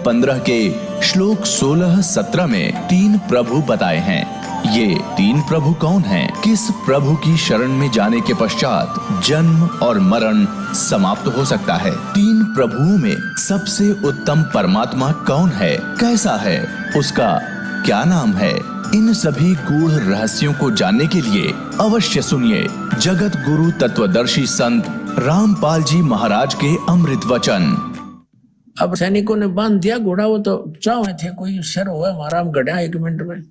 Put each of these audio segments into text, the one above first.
15 के श्लोक 16-17 में 3 प्रभु बताए हैं। ये 3 प्रभु कौन हैं? किस प्रभु की शरण में जाने के पश्चात जन्म और मरण समाप्त हो सकता है? 3 प्रभुओं में सबसे उत्तम परमात्मा कौन है? कैसा है? उसका क्या नाम है? इन सभी गूढ़ रहस्यों को जानने के लिए अवश्य सुनिए जगत गुरु तत्वदर्शी संत रामपाल जी महाराज के अमृत वचन। अब सैनिकों ने बांध दिया घोड़ा, वो तो चाहे थे कोई शर हुआ हमारा, हम गढ़ा 1 मिनट में।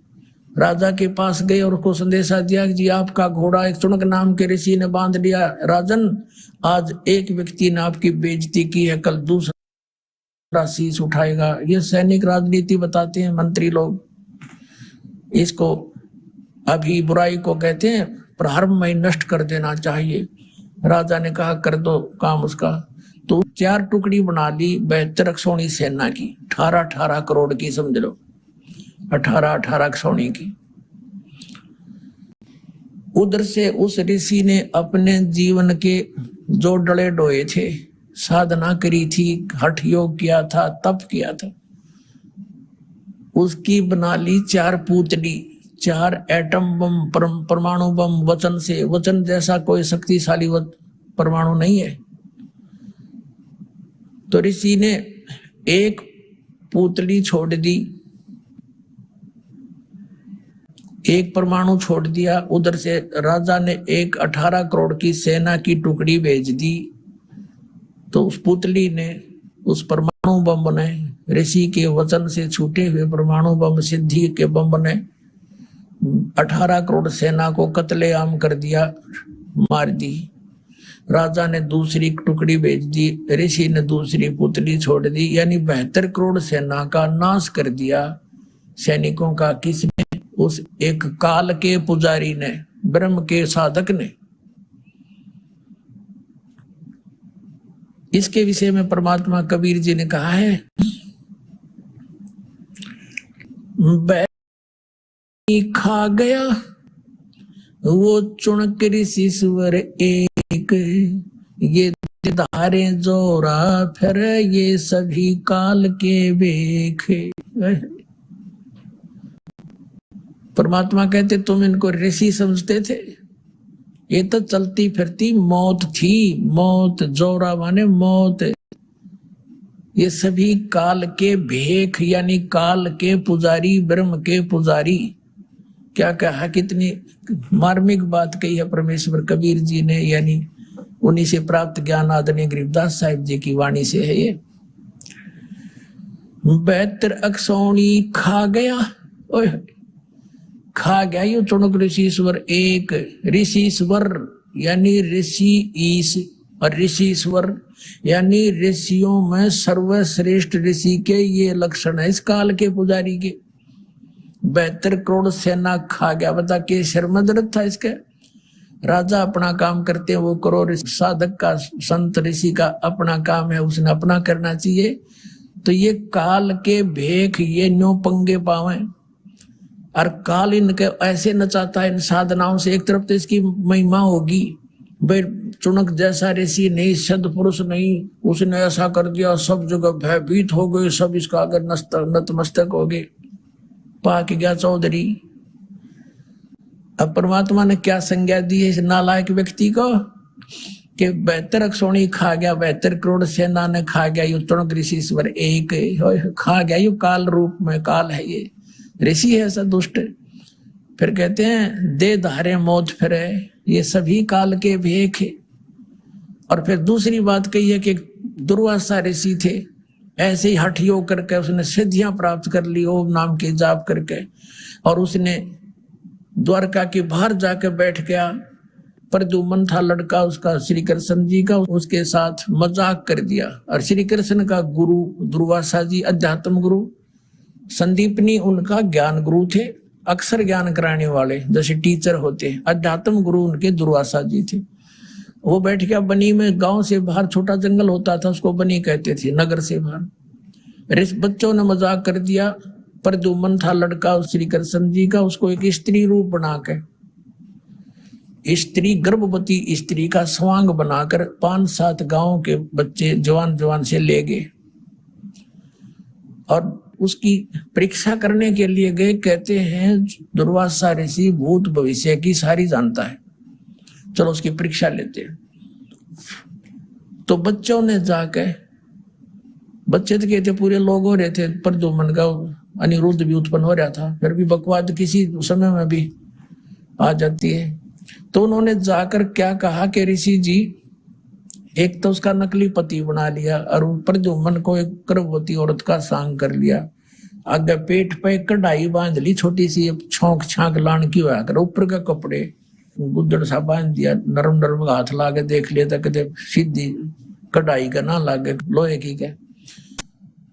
राजा के पास गए और उसको संदेशा दिया कि जी आपका घोड़ा एक चुनक नाम के ऋषि ने बांध लिया। राजन, आज एक व्यक्ति ने आपकी बेइज्जती की है, कल दूसरा शीश उठाएगा। ये सैनिक राजनीति बताते हैं मंत्री लोग। इसको अभी बुराई को कहते हैं प्रारंभ में नष्ट कर देना चाहिए। राजा ने कहा कर दो काम उसका। तो 4 टुकड़ी बना ली 72 अक्षौणी सेना की, 18-18 करोड़ की, समझ लो 18-18 अक्षौणी की। उधर से उस ऋषि ने अपने जीवन के जो डले डोए थे, साधना करी थी, हठ योग किया था, तप किया था, उसकी बना ली 4 पुतली, 4 एटम बम, परमाणु बम, वचन से। वचन जैसा कोई शक्तिशाली परमाणु नहीं है। तो ऋषि ने एक पुतली छोड़ दी, एक परमाणु छोड़ दिया। उधर से राजा ने एक 18 करोड़ की सेना की टुकड़ी भेज दी। तो उस पुतली ने उस परमाणु बम बने, ऋषि के वचन से छूटे हुए परमाणु बम, सिद्धि के बम बने, 18 करोड़ सेना को कत्लेआम कर दिया, मार दी। राजा ने दूसरी टुकड़ी भेज दी, ऋषि ने दूसरी पुतली छोड़ दी, यानी 72 करोड़ सेना का नाश कर दिया सैनिकों का। किसने? उस एक काल के पुजारी ने, ब्रह्म के साधक ने। इसके विषय में परमात्मा कबीर जी ने कहा है, खा गया वो चुनक ऋषि स्वर एक, ये धारे जोरा फिर ये सभी काल के बेखे। परमात्मा कहते तुम इनको ऋषि समझते थे, ये तो चलती फिरती मौत थी। मौत, जोरा माने मौत। ये सभी काल के भेख, यानी काल के पुजारी, ब्रह्म के पुजारी। क्या कहा, कितनी मार्मिक बात कही है परमेश्वर कबीर जी ने, यानी उन्हीं से प्राप्त ज्ञान आदरणीय गरीबदास साहिब जी की वाणी से है ये। 72 अक्षौणी खा गया, ओए खा गया यो चुनक ऋषिश्वर एक। ऋषिश्वर यानी ऋषि ईश, और ऋषिश्वर यानी ऋषियों में सर्वश्रेष्ठ ऋषि के ये लक्षण है इस काल के पुजारी के। 72 करोड़ सेना खा गया। बता के शर्मदरद था इसके। राजा अपना काम करते हैं वो करो, साधक का, संत ऋषि का अपना काम है, उसने अपना करना चाहिए। तो ये काल के भेख ये न्यो पंगे पावे, और काल इनके ऐसे नचाता है इन साधनाओं से। एक तरफ तो इसकी महिमा होगी, भाई चुनक जैसा ऋषि नहीं, सदपुरुष नहीं, उसने ऐसा कर दिया, सब जगह भयभीत हो गए, सब इसका अगर नतमस्तक हो गए, पाक गया चौधरी। अब परमात्मा ने क्या संज्ञा दी है इस नालायक व्यक्ति को कि 72 अक्षौणी खा गया, 72 करोड़ सेना ने खा गया, यू चुनक ऋषिश्वर एक खा गया। यू काल रूप में, काल है ये, ऋषि है ऐसा दुष्ट। फिर कहते हैं दे धारे मौत फिरे, ये सभी काल के भेख है। और फिर दूसरी बात कही है कि दुर्वासा ऋषि थे, ऐसे ही हठ योग करके उसने सिद्धियां प्राप्त कर ली ओम नाम के जाप करके, और उसने द्वारका के बाहर जाकर बैठ गया। प्रद्युम्न था लड़का उसका, श्री कृष्ण जी का, उसके साथ मजाक कर दिया। और श्री कृष्ण का गुरु दुर्वासा जी अध्यात्म गुरु, संदीपनी उनका ज्ञान गुरु थे, अक्षर ज्ञान कराने वाले जैसे टीचर होते हैं। अध्यात्म गुरु उनके दुर्वासा जी थे। वो बैठ गया बनी में, गांव से बाहर छोटा जंगल होता था उसको बनी कहते थे, नगर से बाहर। बच्चों ने मजाक कर दिया। प्रद्युम्न था लड़का श्री कृष्ण जी का, उसको एक स्त्री रूप बनाकर, स्त्री गर्भवती स्त्री का स्वांग बनाकर 5-7 गांव के बच्चे जवान जवान से ले गए। और उसकी परीक्षा करने के लिए गए। कहते हैं दुर्वासा ऋषि भूत भविष्य की सारी जानता है, चलो उसकी परीक्षा लेते हैं। तो बच्चों ने जाके, बच्चे तो कहते पूरे लोग हो रहे थे, प्रद्युम्न का अनिरुद्ध भी उत्पन्न हो रहा था, फिर भी बकवाद किसी समय में भी आ जाती है। तो उन्होंने जाकर क्या कहा कि ऋषि जी, एक तो उसका नकली पति बना लिया और प्रद्युम्न को एक गर्भवती औरत का सांग कर लिया, आगे पेट पे कढ़ाई बांध ली, छोटी सी छौंक छांक लान की हुआ कर, ऊपर के कपड़े गुद्दड़ सा बांध दिया, नरम नरम हाथ लाके देख लिया था कदे सीधी कढ़ाई का ना लागे, लोहे की के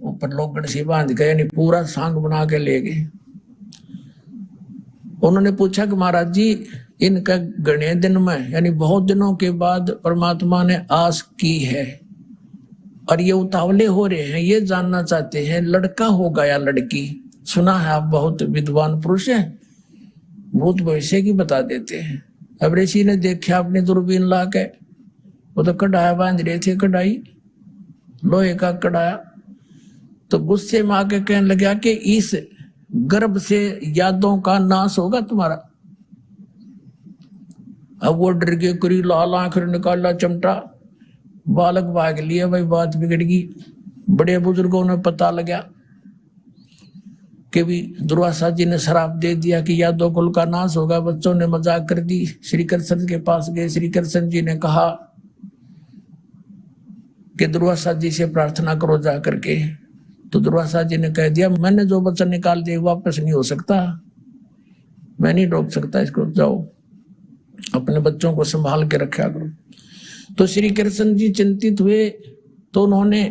ऊपर लोगड़ सी बांध के, यानी पूरा सांग बना के ले गए। उन्होंने पूछा कि महाराज जी, इनका गणे दिन में यानी बहुत दिनों के बाद परमात्मा ने आस की है और ये उतावले हो रहे हैं, ये जानना चाहते हैं लड़का होगा या लड़की। सुना है आप बहुत विद्वान पुरुष हैं, भूत भविष्य की बता देते हैं। अब ऋषि ने देखा अपनी दूरबीन ला के, वो तो कढ़ाया बांध रहे थे, कढ़ाई लोहे का कढ़ाया। तो गुस्से में आके कहने लगा कि इस गर्भ से यादों का नाश होगा तुम्हारा। अब वो डर के करी, लाल आंख निकाला, चमटा, बालक भाग लिया, भाई बात बिगड़ गई। बड़े बुजुर्गों ने पता लगा कि भी दुर्वासा जी ने श्राप दे दिया कि यादव कुल का नाश होगा। बच्चों ने मजाक कर दी, श्री कृष्ण के पास गए। श्री कृष्ण जी ने कहा कि दुर्वासा जी से प्रार्थना करो जा करके। तो दुर्वासा जी ने कह दिया, मैंने जो वचन निकाल दिया वापस नहीं हो सकता, मैं नहीं रोक सकता इसको, जाओ अपने बच्चों को संभाल के रखा करो। तो श्री कृष्ण जी चिंतित हुए, तो उन्होंने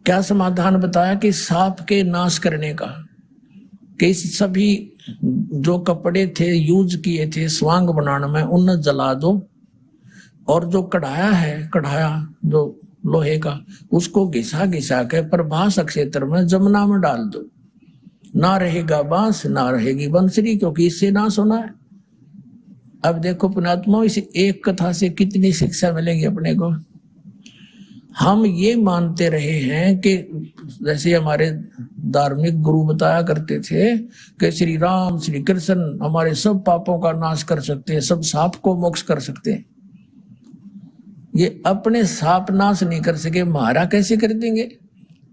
क्या समाधान बताया कि सांप के नाश करने का, कि सभी जो कपड़े थे यूज किए थे स्वांग बनाने में उन्हें जला दो, और जो कढ़ाया है, कढ़ाया जो लोहे का, उसको घिसा घिसा के प्रभास क्षेत्र में जमुना में डाल दो, ना रहेगा बांस ना रहेगी बंसरी, क्योंकि इससे नाश होना है। अब देखो पुण्यात्मा, इस एक कथा से कितनी शिक्षा मिलेगी अपने को। हम ये मानते रहे हैं कि जैसे हमारे धार्मिक गुरु बताया करते थे कि श्री राम श्री कृष्ण हमारे सब पापों का नाश कर सकते हैं, सब साप को मोक्ष कर सकते हैं। ये अपने साप नाश नहीं कर सके, हमारा कैसे कर देंगे।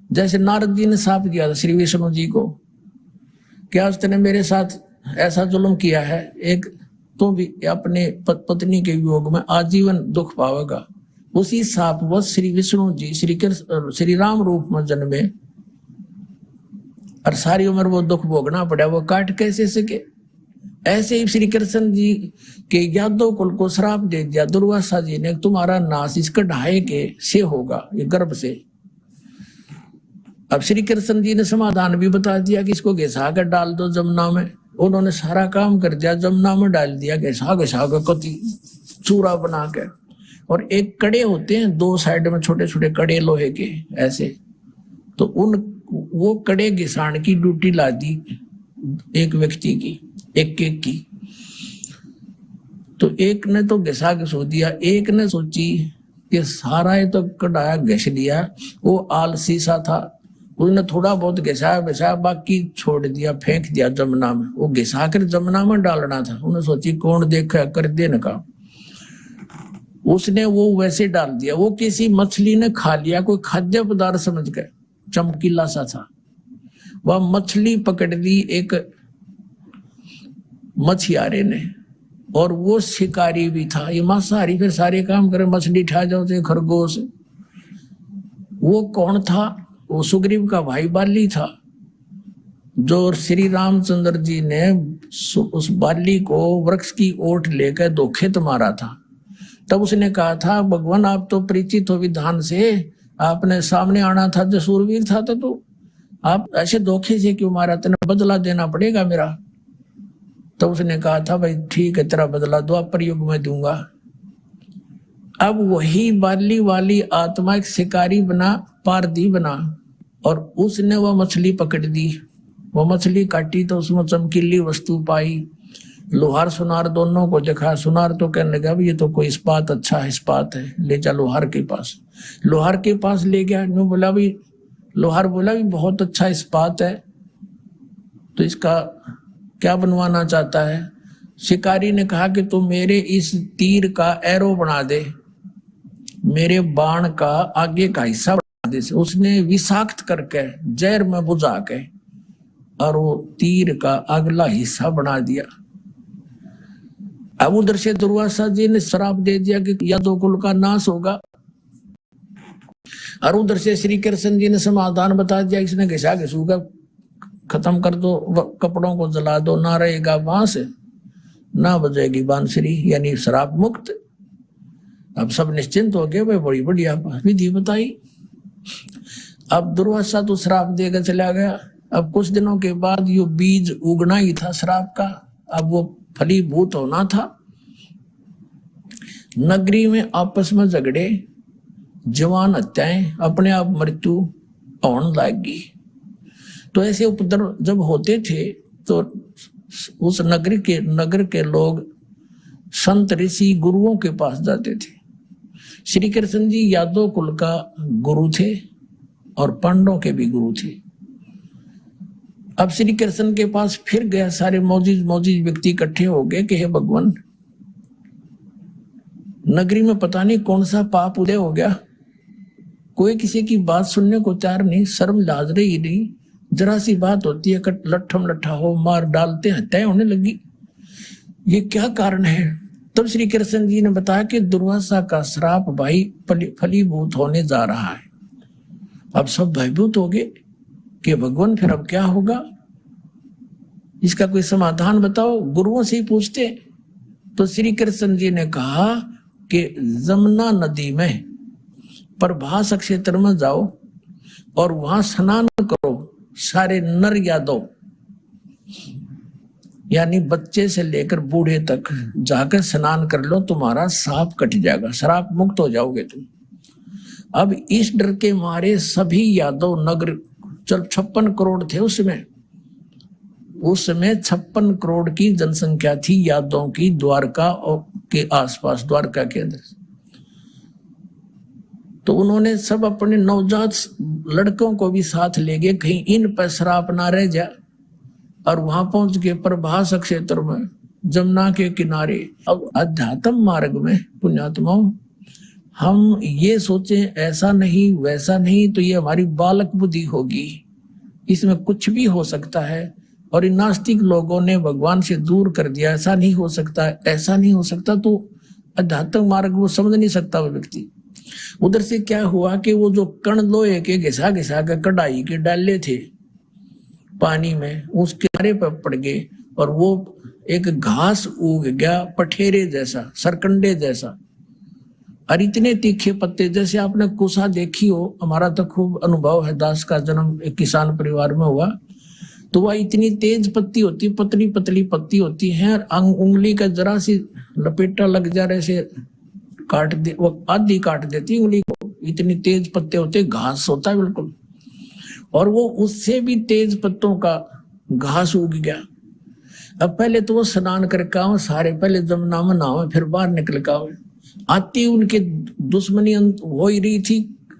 जैसे नारद जी ने साप दिया था श्री विष्णु जी को, क्या उसने मेरे साथ ऐसा जुल्म किया है, एक तो भी अपने पत्नी के वियोग में आजीवन दुख पावेगा। उसी साप वो श्री विष्णु जी श्री राम रूप में जन्मे और सारी उम्र वो दुख भोगना पड़ा, वो काट कैसे सके। ऐसे ही श्री कृष्ण जी के यादव कुल को श्राप दे दिया दुर्वासा जी ने, तुम्हारा नाश इस कढ़ाई के से होगा, ये गर्भ से। अब श्री कृष्ण जी ने समाधान भी बता दिया कि इसको घिसा कर डाल दो जमुना में। उन्होंने सारा काम कर दिया, जमुना में डाल दिया, घिसा घिसा कर कति चूरा बना के। और एक कड़े होते हैं दो साइड में, छोटे छोटे कड़े लोहे के ऐसे, तो वो कड़े घिसाण की ड्यूटी ला दी एक व्यक्ति की, एक की। तो एक ने तो घिसा घिसो दिया, एक ने सोची कि सारा ये तो कढ़ाया घिस दिया, वो आलसी सा था, उसने थोड़ा बहुत घिसाया, बाकी छोड़ दिया, फेंक दिया जमुना में। वो घिसा कर जमुना में डालना था, उन्हें सोची कौन देखा कर देने का, उसने वो वैसे डाल दिया। वो किसी मछली ने खा लिया, कोई खाद्य पदार्थ समझ के, चमकीला सा था। वह मछली पकड़ ली एक मछियारे ने, और वो शिकारी भी था, ये मांसाहारी, फिर सारे काम करे, मछली ठा जाओ तो खरगोश। वो कौन था? वो सुग्रीव का भाई बाली था, जो श्री रामचंद्र जी ने उस बाली को वृक्ष की ओट लेकर धोखे मारा था। तब उसने कहा था, भगवान आप तो परिचित हो विधान से, आपने सामने आना था, जो सूरवीर था, तो आप ऐसे धोखे से क्यों मारा, तेने बदला देना पड़ेगा मेरा। तो उसने कहा था, भाई ठीक है, तेरा बदला द्वापर युग में दूंगा। अब वही बाली वाली आत्मा एक शिकारी बना, पारधी बना, और उसने वह मछली पकड़ दी। वो मछली काटी तो उसमें चमकीली वस्तु पाई। लोहार सुनार दोनों को देखा। सुनार तो कहने लगा, ये तो कोई इस्पात, अच्छा इस्पात है, ले जा लोहार के पास। लोहार के पास ले गया, यूं बोला, भाई लोहार बोला भी बहुत अच्छा इस्पात है, तो इसका क्या बनवाना चाहता है? शिकारी ने कहा कि तू मेरे इस तीर का एरो बना दे, मेरे बाण का आगे का हिस्सा बना दे। उसने विषाक्त करके जहर में बुझा के और वो तीर का अगला हिस्सा बना दिया। अब उधर से दुर्वासा जी ने श्राप दे दिया कि यादव कुल का नाश होगा, और उधर से श्री कृष्ण जी ने समाधान बता दिया, इसने घिसा घिसूगा खत्म कर दो, कपड़ों को जला दो, ना रहेगा बांस ना बजेगी बांसुरी, यानी श्राप मुक्त। अब सब निश्चिंत हो गए, भाई बड़ी बढ़िया विधि बताई। अब दुर्वासा तो श्राप देकर चला गया। अब कुछ दिनों के बाद यो बीज उगना ही था श्राप का, अब वो फलीभूत होना था। नगरी में आपस में झगड़े, जवान हत्याएं, अपने आप मृत्यु होने लगी। तो ऐसे उपद्रव जब होते थे तो उस नगर के लोग संत ऋषि गुरुओं के पास जाते थे। श्री कृष्ण जी यादव कुल का गुरु थे और पांडवों के भी गुरु थे। अब श्री कृष्ण के पास फिर गया, सारे मौजिज व्यक्ति इकट्ठे हो गए कि हे भगवान, नगरी में पता नहीं कौन सा पाप उदय हो गया, कोई किसी की बात सुनने को तैयार नहीं, शर्म लाज रही नहीं, जरा सी बात होती है लट्ठम लट्ठा हो मार डालते, हत्याएं होने लगी, ये क्या कारण है? तब श्री कृष्ण जी ने बताया कि दुर्वासा का श्राप भाई फलीभूत होने जा रहा है। अब सब भयभूत हो गए कि भगवान फिर अब क्या होगा, इसका कोई समाधान बताओ। गुरुओं से ही पूछते तो श्री कृष्ण जी ने कहा कि जमुना नदी में प्रभास क्षेत्र में जाओ और वहां स्नान करो, सारे नर यादव यानी बच्चे से लेकर बूढ़े तक जाकर स्नान कर लो, तुम्हारा श्राप कट जाएगा, श्राप मुक्त हो जाओगे तुम। अब इस डर के मारे सभी यादव नगर, चल 56 करोड़ थे उसमें 56 करोड़ की जनसंख्या थी यादवों की, द्वारका और के आसपास, द्वारका के अंदर। तो उन्होंने सब अपने नवजात लड़कों को भी साथ ले गए, कहीं इन पर श्राप ना रह जाए, और वहां पहुंच के प्रभास क्षेत्र में जमुना के किनारे। अब अध्यात्म मार्ग में पुण्यात्माओं हम ये सोचे ऐसा नहीं वैसा नहीं, तो ये हमारी बालक बुद्धि होगी, इसमें कुछ भी हो सकता है। और इन नास्तिक लोगों ने भगवान से दूर कर दिया, ऐसा नहीं हो सकता, ऐसा नहीं हो सकता, तो अध्यात्म मार्ग वो समझ नहीं सकता वो व्यक्ति। उधर से क्या हुआ कि वो जो कण लोहे के घिसा घिसा के कढ़ाई के डाले थे पानी में, उस किनारे पर पड़ गए और वो एक घास उग गया पठेरे जैसा, सरकंडे जैसा, और इतने तीखे पत्ते, जैसे आपने कुसा देखी हो, हमारा तो खूब अनुभव है, दास का जन्म एक किसान परिवार में हुआ, तो वह इतनी तेज पत्ती होती, पतली पतली पत्ती होती है, उंगली का जरा सी लपेटा लग जा रहे से काट दे, वो आधी काट देती उंगली को, इतनी तेज पत्ते होते, घास होता है बिल्कुल। और वो उससे भी तेज पत्तों का घास उग गया। अब पहले तो वो स्नान करके आओ, सारे पहले जमुना में नहाओ, फिर बाहर निकल के आओ। आती उनके दुश्मनी हो ही रही थी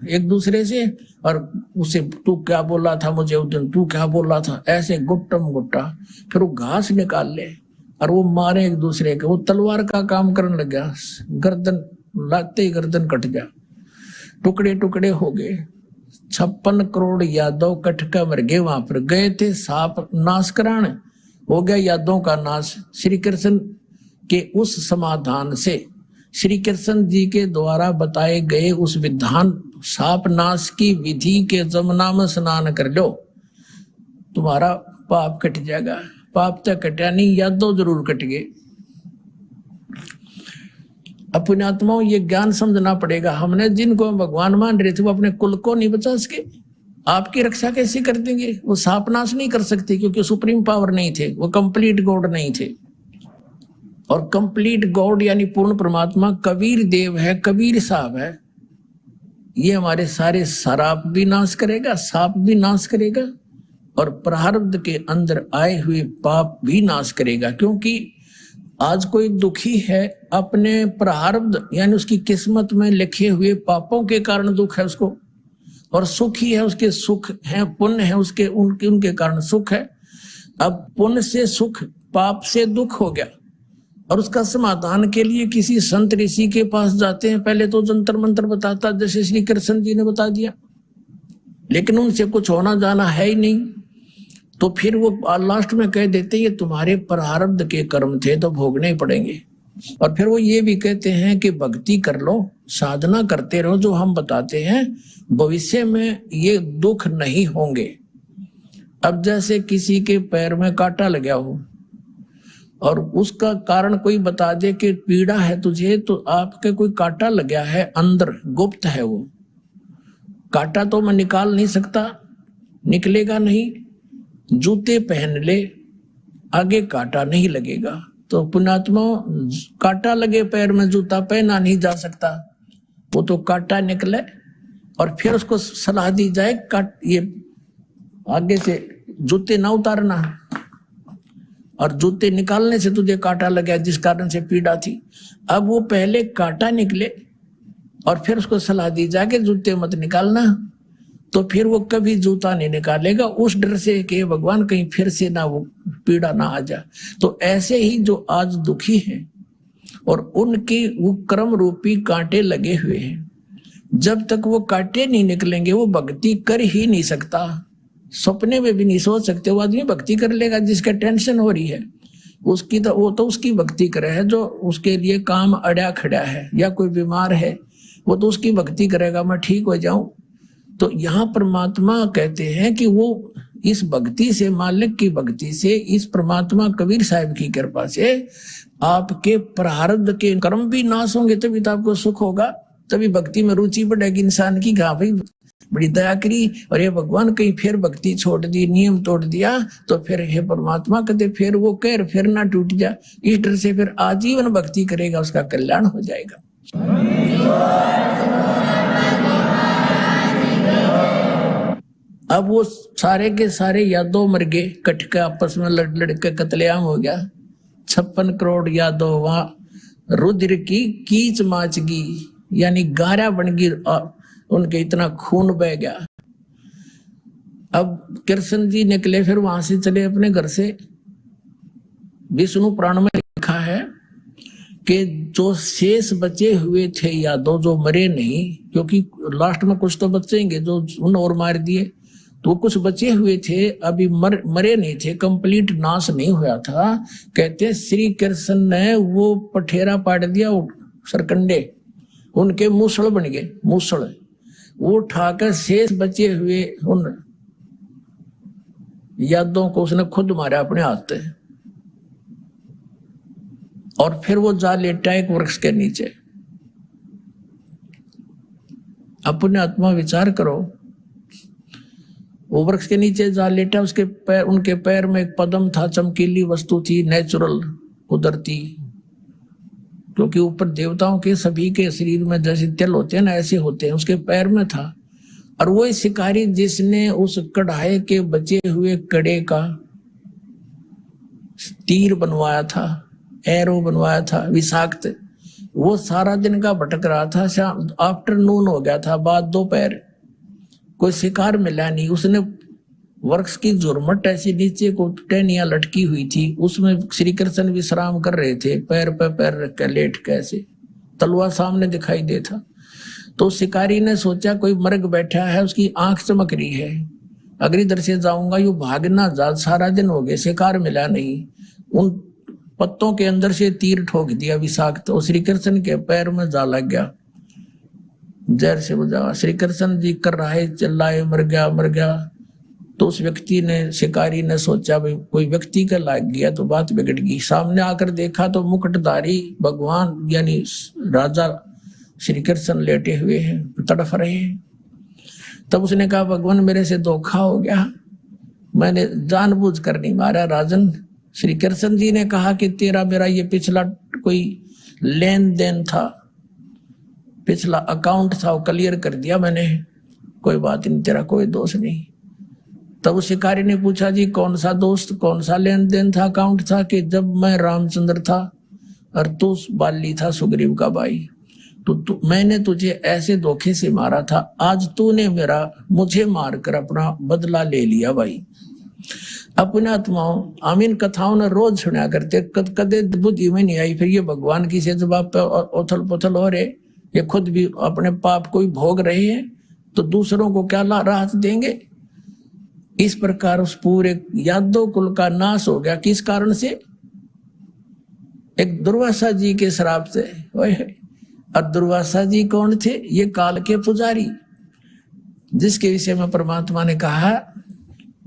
एक दूसरे से, और उसे तू क्या बोला था मुझे उस दिन, तू क्या बोला था, ऐसे गुट्टम गुट्टा, फिर वो घास निकाल ले और वो मारे एक दूसरे के। वो तलवार का काम करने लग गया, गर्दन लाते ही गर्दन कट गया, टुकड़े टुकड़े हो गए। 56 करोड़ यादव कटका मर गए। वहां पर गए थे साप नाश कराने, हो गया यादवों का नाश। श्री कृष्ण के उस समाधान से, श्री कृष्ण जी के द्वारा बताए गए उस विधान साप नाश की विधि के जमुना में स्नान कर लो, तुम्हारा पाप कट जाएगा। पाप तो कटा नहीं, यादव जरूर कट गए। अपने आत्माओं ये ज्ञान समझना पड़ेगा। हमने जिनको भगवान मान रहे थे वो अपने कुल को नहीं बचा सके, आपकी रक्षा कैसे कर देंगे? वो साप नाश नहीं कर सकते क्योंकि सुप्रीम पावर नहीं थे, वो कंप्लीट गॉड नहीं थे। और कंप्लीट गॉड यानी पूर्ण परमात्मा कबीर देव है, कबीर साहब है। ये हमारे सारे शराब भी नाश करेगा, साप भी नाश करेगा, और प्रारब्ध के अंदर आए हुए पाप भी नाश करेगा। क्योंकि आज कोई दुखी है, अपने प्रारब्ध यानी उसकी किस्मत में लिखे हुए पापों के कारण दुख है उसको। और सुखी है उसके सुख है, पुण्य है उसके उनके कारण सुख है। अब पुण्य से सुख, पाप से दुख हो गया, और उसका समाधान के लिए किसी संत ऋषि के पास जाते हैं। पहले तो जंतर मंत्र बताता, जैसे श्री कृष्ण जी ने बता दिया, लेकिन उनसे कुछ होना जाना है ही नहीं। तो फिर वो लास्ट में कह देते ये तुम्हारे प्रारब्ध के कर्म थे तो भोगने ही पड़ेंगे। और फिर वो ये भी कहते हैं कि भक्ति कर लो, साधना करते रहो, जो हम बताते हैं भविष्य में ये दुख नहीं होंगे। अब जैसे किसी के पैर में कांटा लगा हो और उसका कारण कोई बता दे कि पीड़ा है तुझे, तो आपके कोई कांटा लगा है अंदर, गुप्त है वो कांटा, तो मैं निकाल नहीं सकता, निकलेगा नहीं। जूते पहन ले, आगे कांटा नहीं लगेगा। तो पुण्यात्मा, कांटा लगे पैर में जूता पहना नहीं जा सकता, वो तो कांटा निकले और फिर उसको सलाह दी जाए ये आगे से जूते ना उतारना, और जूते निकालने से तुझे कांटा लगा जिस कारण से पीड़ा थी। अब वो पहले कांटा निकले और फिर उसको सलाह दी जाए कि जूते मत निकालना, तो फिर वो कभी जूता नहीं निकालेगा, उस डर से कि भगवान कहीं फिर से ना वो पीड़ा ना आ जाए। तो ऐसे ही जो आज दुखी हैं और उनके वो कर्म रूपी कांटे लगे हुए हैं, जब तक वो कांटे नहीं निकलेंगे वो भक्ति कर ही नहीं सकता। सपने में भी नहीं सोच सकते वो आदमी भक्ति कर लेगा जिसका टेंशन हो रही है उसकी, तो वो तो उसकी भक्ति करे है। जो उसके लिए काम अड़ा खड़ा है या कोई बीमार है, वो तो उसकी भक्ति करेगा मैं ठीक हो जाऊं। तो यहाँ परमात्मा कहते हैं कि वो इस भक्ति से, मालिक की भक्ति से, इस परमात्मा कबीर साहिब की कृपा से आपके प्रारब्ध के कर्म भी नाश होंगे, तभी तो आपको सुख होगा, तभी भक्ति में रुचि बढ़ेगी इंसान की। हाँ भाई बड़ी दया करी और ये भगवान कहीं फिर भक्ति छोड़ दी, नियम तोड़ दिया, तो फिर हे परमात्मा कहते फिर वो कह फिर ना टूट जा। इस डर से फिर आजीवन भक्ति करेगा, उसका कल्याण हो जाएगा। अब वो सारे के सारे यादव मर गए, कट के आपस में लड़ के कत्लेआम हो गया। 56 करोड़ यादव वहां रुद्र की कीच माचगी, यानी गारा बन गई, उनके इतना खून बह गया। अब कृष्ण जी निकले, फिर वहां से चले अपने घर से। विष्णु पुराण में लिखा है कि जो शेष बचे हुए थे यादव, जो मरे नहीं, क्योंकि लास्ट में कुछ तो बचेंगे जो उन और मार दिए, तो कुछ बचे हुए थे, अभी मरे नहीं थे, कंप्लीट नाश नहीं हुआ था। कहते श्री कृष्ण ने वो पठेरा पाट दिया, सरकंडे उनके मूसड़ बन गए, मूसड़ वो उठाकर शेष बचे हुए उन यादों को उसने खुद मारा अपने हाथ से, और फिर वो जा लेटा एक वृक्ष के नीचे। अपने आत्मा विचार करो, वो वृक्ष के नीचे जा लेटा, उसके पैर, उनके पैर में एक पद्म था, चमकीली वस्तु थी, नेचुरल, कुदरती, क्योंकि ऊपर देवताओं के सभी के शरीर में जैसे तिल होते हैं ना, ऐसे होते हैं, उसके पैर में था। और वो शिकारी जिसने उस कढ़ाई के बचे हुए कड़े का तीर बनवाया था, एरो बनवाया था विषाक्त, वो सारा दिन का भटक रहा था। शाम आफ्टरनून हो गया था, बाद दोपहर, कोई शिकार मिला नहीं। उसने वृक्ष की झुरमट ऐसी नीचे को टहनियां लटकी हुई थी, उसमें श्री कृष्ण विश्राम कर रहे थे, पैर पे पैर रख कर लेट के, ऐसे तलवार सामने दिखाई देता। तो शिकारी ने सोचा कोई मर्ग बैठा है, उसकी आंख चमक रही है, अगर इधर से जाऊंगा यू भागना जा, सारा दिन हो गए शिकार मिला नहीं। उन पत्तों के अंदर से तीर ठोक दिया विषाक्त, तो श्री कृष्ण के पैर में जा लग गया, जहर से बुझा। श्री कृष्ण जी कर रहा है, चिल्लाए मर गया मर गया। तो उस व्यक्ति ने, शिकारी ने सोचा भाई कोई व्यक्ति का लाग गया तो बात बिगड़ गई। सामने आकर देखा तो मुकुटधारी भगवान यानी राजा श्री कृष्ण लेटे हुए हैं, तड़फ रहे हैं। तब उसने कहा भगवान मेरे से धोखा हो गया, मैंने जानबूझ कर नहीं मारा राजन। श्री कृष्ण जी ने कहा कि तेरा मेरा ये पिछला कोई लेन देन था, पिछला अकाउंट था, वो क्लियर कर दिया मैंने, कोई बात नहीं, तेरा कोई दोष नहीं। तब उस शिकारी ने पूछा जी कौन सा दोस्त, कौन सा लेन देन था, अकाउंट था? कि जब मैं रामचंद्र था और तू बाली था सुग्रीव का भाई, तो मैंने तुझे ऐसे धोखे से मारा था, आज तूने मुझे मारकर अपना बदला ले लिया भाई। अपने आत्माओं हम इन कथाओं ने रोज सुना करते, कदे बुद्धि में नहीं आई। फिर ये भगवान की से जवाब पे उथल पुथल हो रहे, ये खुद भी अपने पाप को ही भोग रहे हैं, तो दूसरों को क्या राहत देंगे। इस प्रकार उस पूरे यादव कुल का नाश हो गया। किस कारण से? एक दुर्वासा जी के श्राप से। और दुर्वासा जी कौन थे? ये काल के पुजारी, जिसके विषय में परमात्मा ने कहा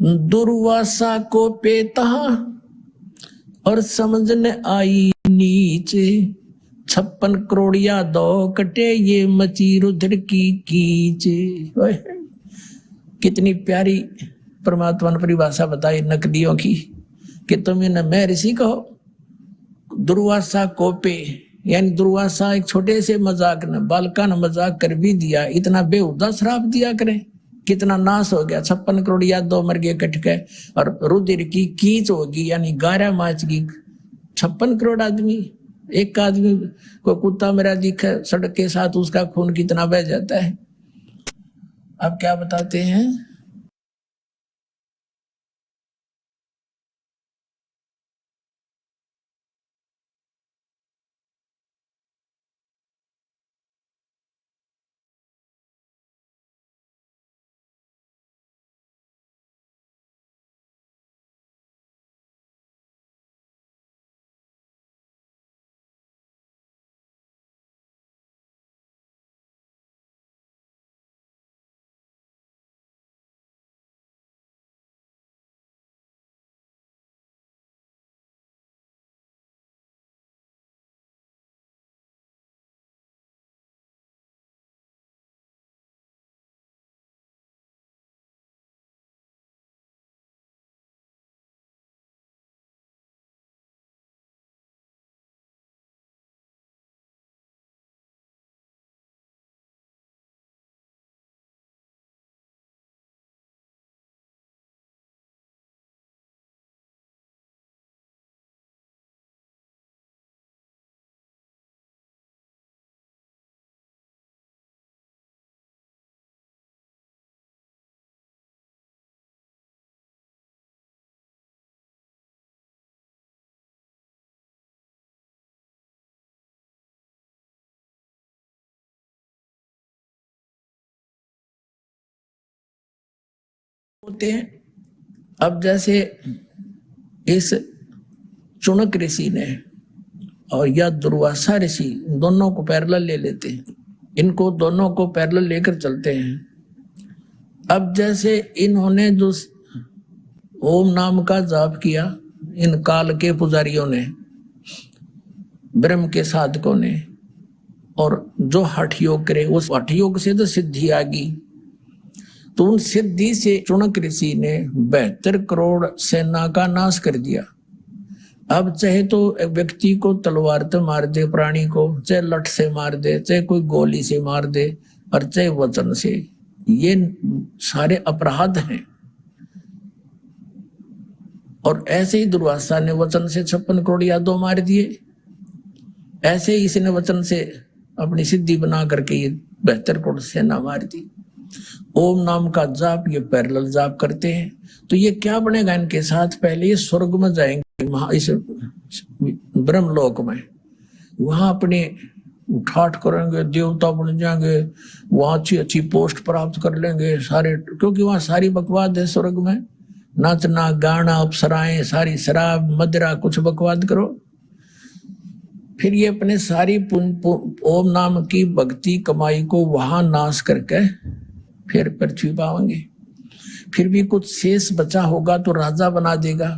दुर्वासा को पेता और समझने आई नीचे, 56 करोड़िया दो कटे ये मची रुद्र की कीचे। कितनी प्यारी परमात्मा ने परिभाषा बताई नकलियों की कि तुम इन्हें मैं ऋषि कहो। दुर्वासा को पे यानी दुर्वासा एक छोटे से मजाक ने बालका ने मजाक कर भी दिया, इतना बेहुदा श्राप दिया करें, कितना नाश हो गया। 56 करोड़ या दो मर गए कट के, और रुधिर की कीच होगी यानी गारा माच की। 56 करोड़ आदमी, एक आदमी को कुत्ता मेरा दिखे सड़क के साथ, उसका खून कितना बह जाता है। अब क्या बताते हैं? होते हैं। अब जैसे इस चुनक ऋषि ने और या दुर्वासा ऋषि, दोनों को पैरेलल ले लेते हैं, इनको दोनों को पैरेलल लेकर चलते हैं। अब जैसे इन्होंने जो ओम नाम का जाप किया, इन काल के पुजारियों ने, ब्रह्म के साधकों ने, और जो हठ योग करे, उस हठ योग से तो सिद्धि आ गई। तो उन सिद्धि से चुनक ऋषि ने 72 करोड़ सेना का नाश कर दिया। अब चाहे तो व्यक्ति को तलवार से मार दे, प्राणी को चाहे लठ से मार दे, चाहे कोई गोली से मार दे, और चाहे वचन से, ये सारे अपराध हैं। और ऐसे ही दुर्वासा ने वचन से 56 करोड़ यादव मार दिए। ऐसे ही इसने वचन से अपनी सिद्धि बना करके ये 72 करोड़ सेना मार दी। ओम नाम का जाप ये पैरेलल जाप करते हैं। तो ये क्या बनेगा इनके साथ? पहले ये स्वर्ग में जाएंगे, इस ब्रह्मलोक में, वहां अपने ठाठ करेंगे, देवता बन जाएंगे, वहां अच्छी अच्छी पोस्ट प्राप्त कर लेंगे सारे, क्योंकि वहां सारी बकवाद है स्वर्ग में, नाचना गाना अप्सराएं, सारी शराब मदिरा, कुछ बकवाद करो। फिर ये अपने सारी ओम नाम की भक्ति कमाई को वहां नाश करके फिर पृथ्वी पाएंगे। फिर भी कुछ शेष बचा होगा तो राजा बना देगा।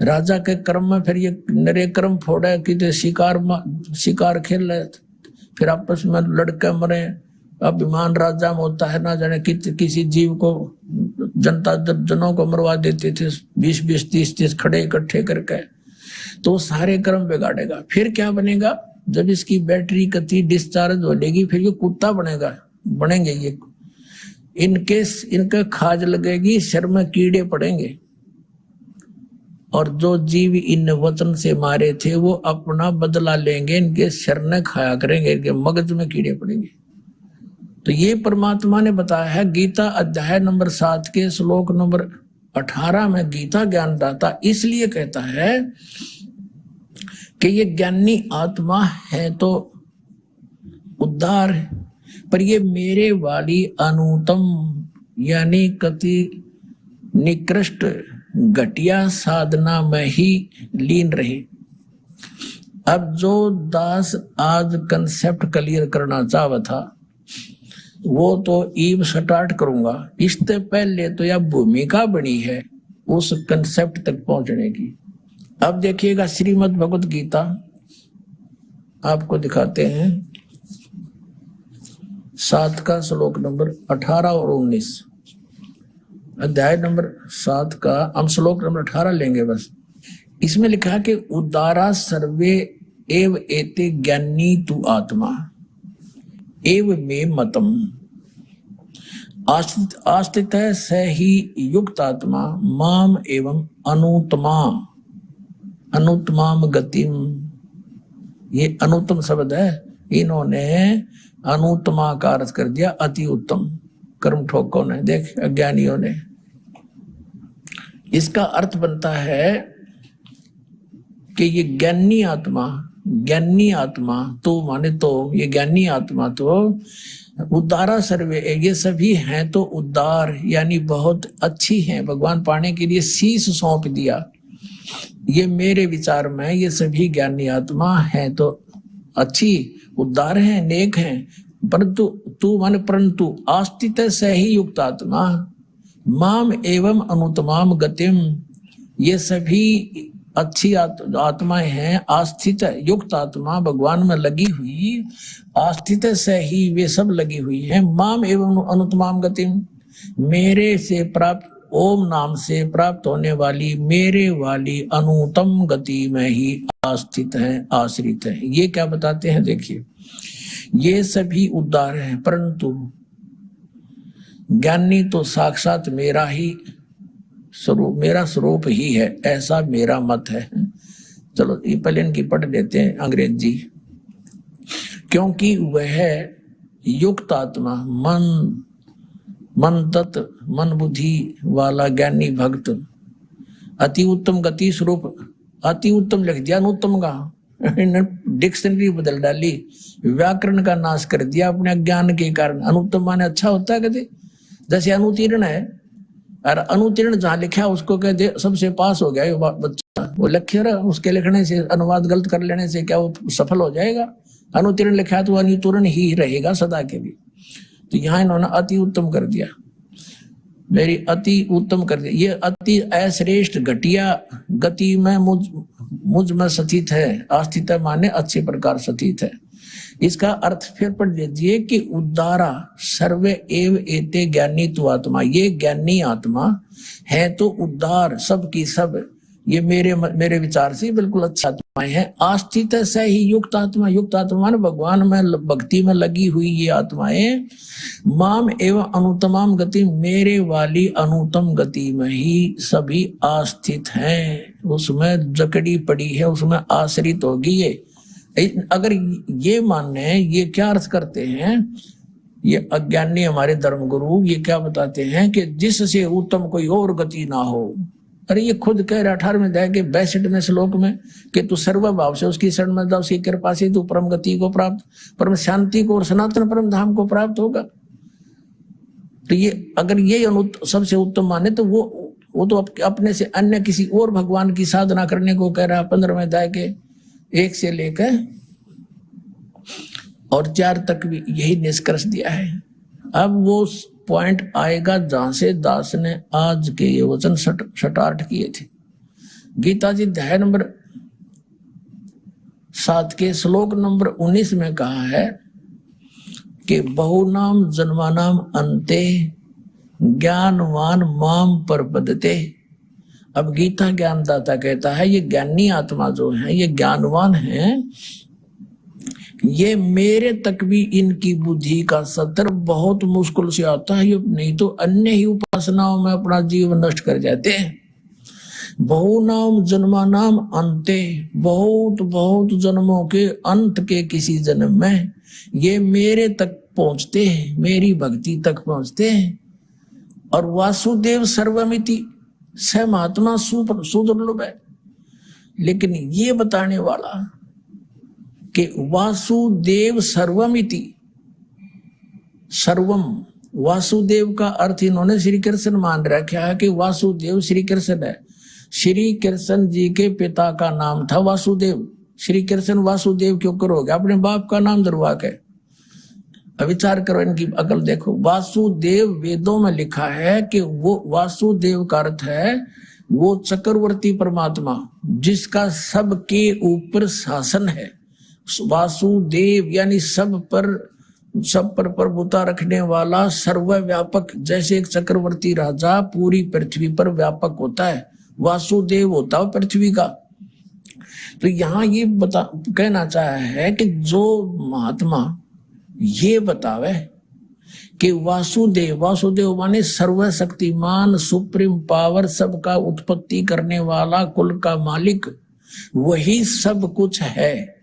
राजा के कर्म में फिर ये नरे कर्म फोड़े कि शिकार खेल रहे, फिर आपस में लड़के मरे। अभिमान राजा में होता है, ना जाने किसी जीव को, जनता जनों को मरवा देते थे 20-20, 30-30 खड़े इकट्ठे करके। तो सारे कर्म बिगाड़ेगा। फिर क्या बनेगा? जब इसकी बैटरी कति डिस्चार्ज हो जाएगी, फिर ये कुत्ता बनेंगे ये। इनके खाज लगेगी, शर में कीड़े पड़ेंगे। और जो जीव इन वचन से मारे थे वो अपना बदला लेंगे, इनके सिर न खाया करेंगे, इनके मगज में कीड़े पड़ेंगे। तो ये परमात्मा ने बताया है गीता अध्याय नंबर 7 के श्लोक नंबर 18 में। गीता ज्ञानदाता इसलिए कहता है कि ये ज्ञानी आत्मा है तो उद्धार है, पर ये मेरे वाली अनुत्तम यानी कति निकृष्ट घटिया साधना में ही लीन रहे। अब जो दास आज कंसेप्ट क्लियर करना चाहता था वो तो ईव स्टार्ट करूंगा, इससे पहले तो यह भूमिका बनी है उस कंसेप्ट तक पहुंचने की। अब देखिएगा श्रीमद् भगवत गीता आपको दिखाते हैं 7 का श्लोक नंबर 18 और 19। अध्याय नंबर 7 का हम श्लोक नंबर 18 लेंगे बस। इसमें लिखा है कि उदारा सर्वे एव एते ज्ञानी तु आत्मा एव मे मतम आस्तित है स ही युक्त आत्मा माम एवं अनुत्तमाम गतिम। ये अनुत्तम शब्द है, इन्होंने अनुत्तमा का अर्थ कर दिया अति उत्तम। कर्म ठोकों ने, देख अज्ञानियों ने। इसका अर्थ बनता है कि ये ज्ञानी आत्मा तो माने तो ये ज्ञानी आत्मा तो उद्धारा सर्वे, ये सभी हैं तो उद्धार यानी बहुत अच्छी हैं, भगवान पाने के लिए शीश सौंप दिया। ये मेरे विचार में ये सभी ज्ञानी आत्मा हैं तो अच्छी उद्धार हैं, नेक हैं, परंतु आस्तित से ही युक्त आत्मा माम एवं अनुत्तमाम गतिम, ये सभी अच्छी आत्माएं हैं, आस्थित युक्त आत्मा भगवान में लगी हुई, आस्थित से ही वे सब लगी हुई हैं। माम एवं अनुत्तमाम गतिम, मेरे से प्राप्त ओम नाम से प्राप्त होने वाली मेरे वाली अनुत्तम गति में ही आस्थित है, आश्रित है। ये क्या बताते हैं देखिए, ये सभी उद्धार हैं परंतु ज्ञानी तो साक्षात मेरा ही स्वरूप, मेरा स्वरूप ही है, ऐसा मेरा मत है। चलो ये पहले इनकी पढ़ लेते हैं अंग्रेजी। क्योंकि वह युक्त आत्मा मन बुद्धि वाला ज्ञानी भक्त अति उत्तम गति स्वरूप, अति उत्तम लिख दिया, अनुत्तम का डिक्शनरी बदल डाली, व्याकरण का नाश कर दिया अपने अज्ञान के कारण। अनुत्तम माने अच्छा होता है कहते, जैसे अनुतीर्ण है, और अनुतीर्ण जहां लिखा उसको कहते सबसे पास हो गया बच्चा, वो लिखे रहा, उसके लिखने से अनुवाद गलत कर लेने से क्या वो सफल हो जाएगा? अनुतीर्ण लिखा तो अनुतीर्ण ही रहेगा सदा के लिए। तो यहाँ इन्होंने अति उत्तम कर दिया, मेरी अति उत्तम कर दिया। ये अति अश्रेष्ठ घटिया गति में मुझ में स्थित है, आस्थित माने अच्छे प्रकार स्थित है। इसका अर्थ फिर पढ़ लीजिए कि उद्धारा सर्वे एव एते ज्ञानी तु आत्मा, ये ज्ञानी आत्मा है तो उद्धार सब की सब, ये मेरे विचार से बिल्कुल अच्छी आत्माएं हैं। आस्थित से ही युक्त आत्मा, युक्त आत्मा ने भगवान में भक्ति में लगी हुई ये आत्माएं माम एवं अनुत्तमाम गति, मेरे वाली अनुत्तम गति में ही सभी आस्थित हैं, उसमें जकड़ी पड़ी है, उसमें आश्रित होगी ये। अगर ये मानने, ये क्या अर्थ करते हैं ये अज्ञानी हमारे धर्मगुरु, ये क्या बताते हैं कि जिससे उत्तम कोई और गति ना हो। अरे ये खुद कह रहा 18वें अध्याय के 62वें श्लोक में कि तू सर्वभाव से उसकी शरण में जा, उसकी कृपा से तू परम गति को प्राप्त, परम शांति को और सनातन परम धाम को प्राप्त होगा। तो ये अगर ये सबसे उत्तम माने तो वो तो अपने से अन्य किसी और भगवान की साधना करने को कह रहा। 15वें अध्याय के 1 से लेकर और 4 तक भी यही निष्कर्ष दिया है। अब वो पॉइंट आएगा जहां से दास ने आज के ये वचन स्टार्ट किए थे। गीता जी अध्याय नंबर 7 के श्लोक नंबर 19 में कहा है कि बहुनाम जन्मानाम अन्ते ज्ञानवान माम परपदते। अब गीता ज्ञानदाता कहता है ये ज्ञानी आत्मा जो है, ये ज्ञानवान है, ये मेरे तक भी इनकी बुद्धि का सत्र बहुत मुश्किल से आता है, नहीं तो अन्य ही उपासनाओं में अपना जीवन नष्ट कर जाते हैं। बहुनाम जन्मानाम अंते, बहुत बहुत जन्मों के अंत के किसी जन्म में ये मेरे तक पहुंचते हैं, मेरी भक्ति तक पहुंचते हैं। और वासुदेव सर्वमिति, स महात्मा सुदुर्लभ है। लेकिन ये बताने वाला कि वासुदेव सर्वमिति, सर्वम वासुदेव का अर्थ इन्होंने श्री कृष्ण मान रखा है कि वासुदेव श्री कृष्ण है। श्री कृष्ण जी के पिता का नाम था वासुदेव। श्री कृष्ण वासुदेव क्यों करोगे, अपने बाप का नाम दरवा के। विचार करो, इनकी अकल देखो। वासुदेव वेदों में लिखा है कि वो वासुदेव का अर्थ है वो चक्रवर्ती परमात्मा जिसका सबके ऊपर शासन है। वासुदेव यानी सब पर प्रभुता रखने वाला, सर्वव्यापक। जैसे एक चक्रवर्ती राजा पूरी पृथ्वी पर व्यापक होता है, वासुदेव होता है पृथ्वी का। तो यहाँ ये कहना चाहा है कि जो महात्मा ये बतावे कि वासुदेव माने सर्वशक्तिमान, सुप्रीम पावर, सबका उत्पत्ति करने वाला, कुल का मालिक, वही सब कुछ है,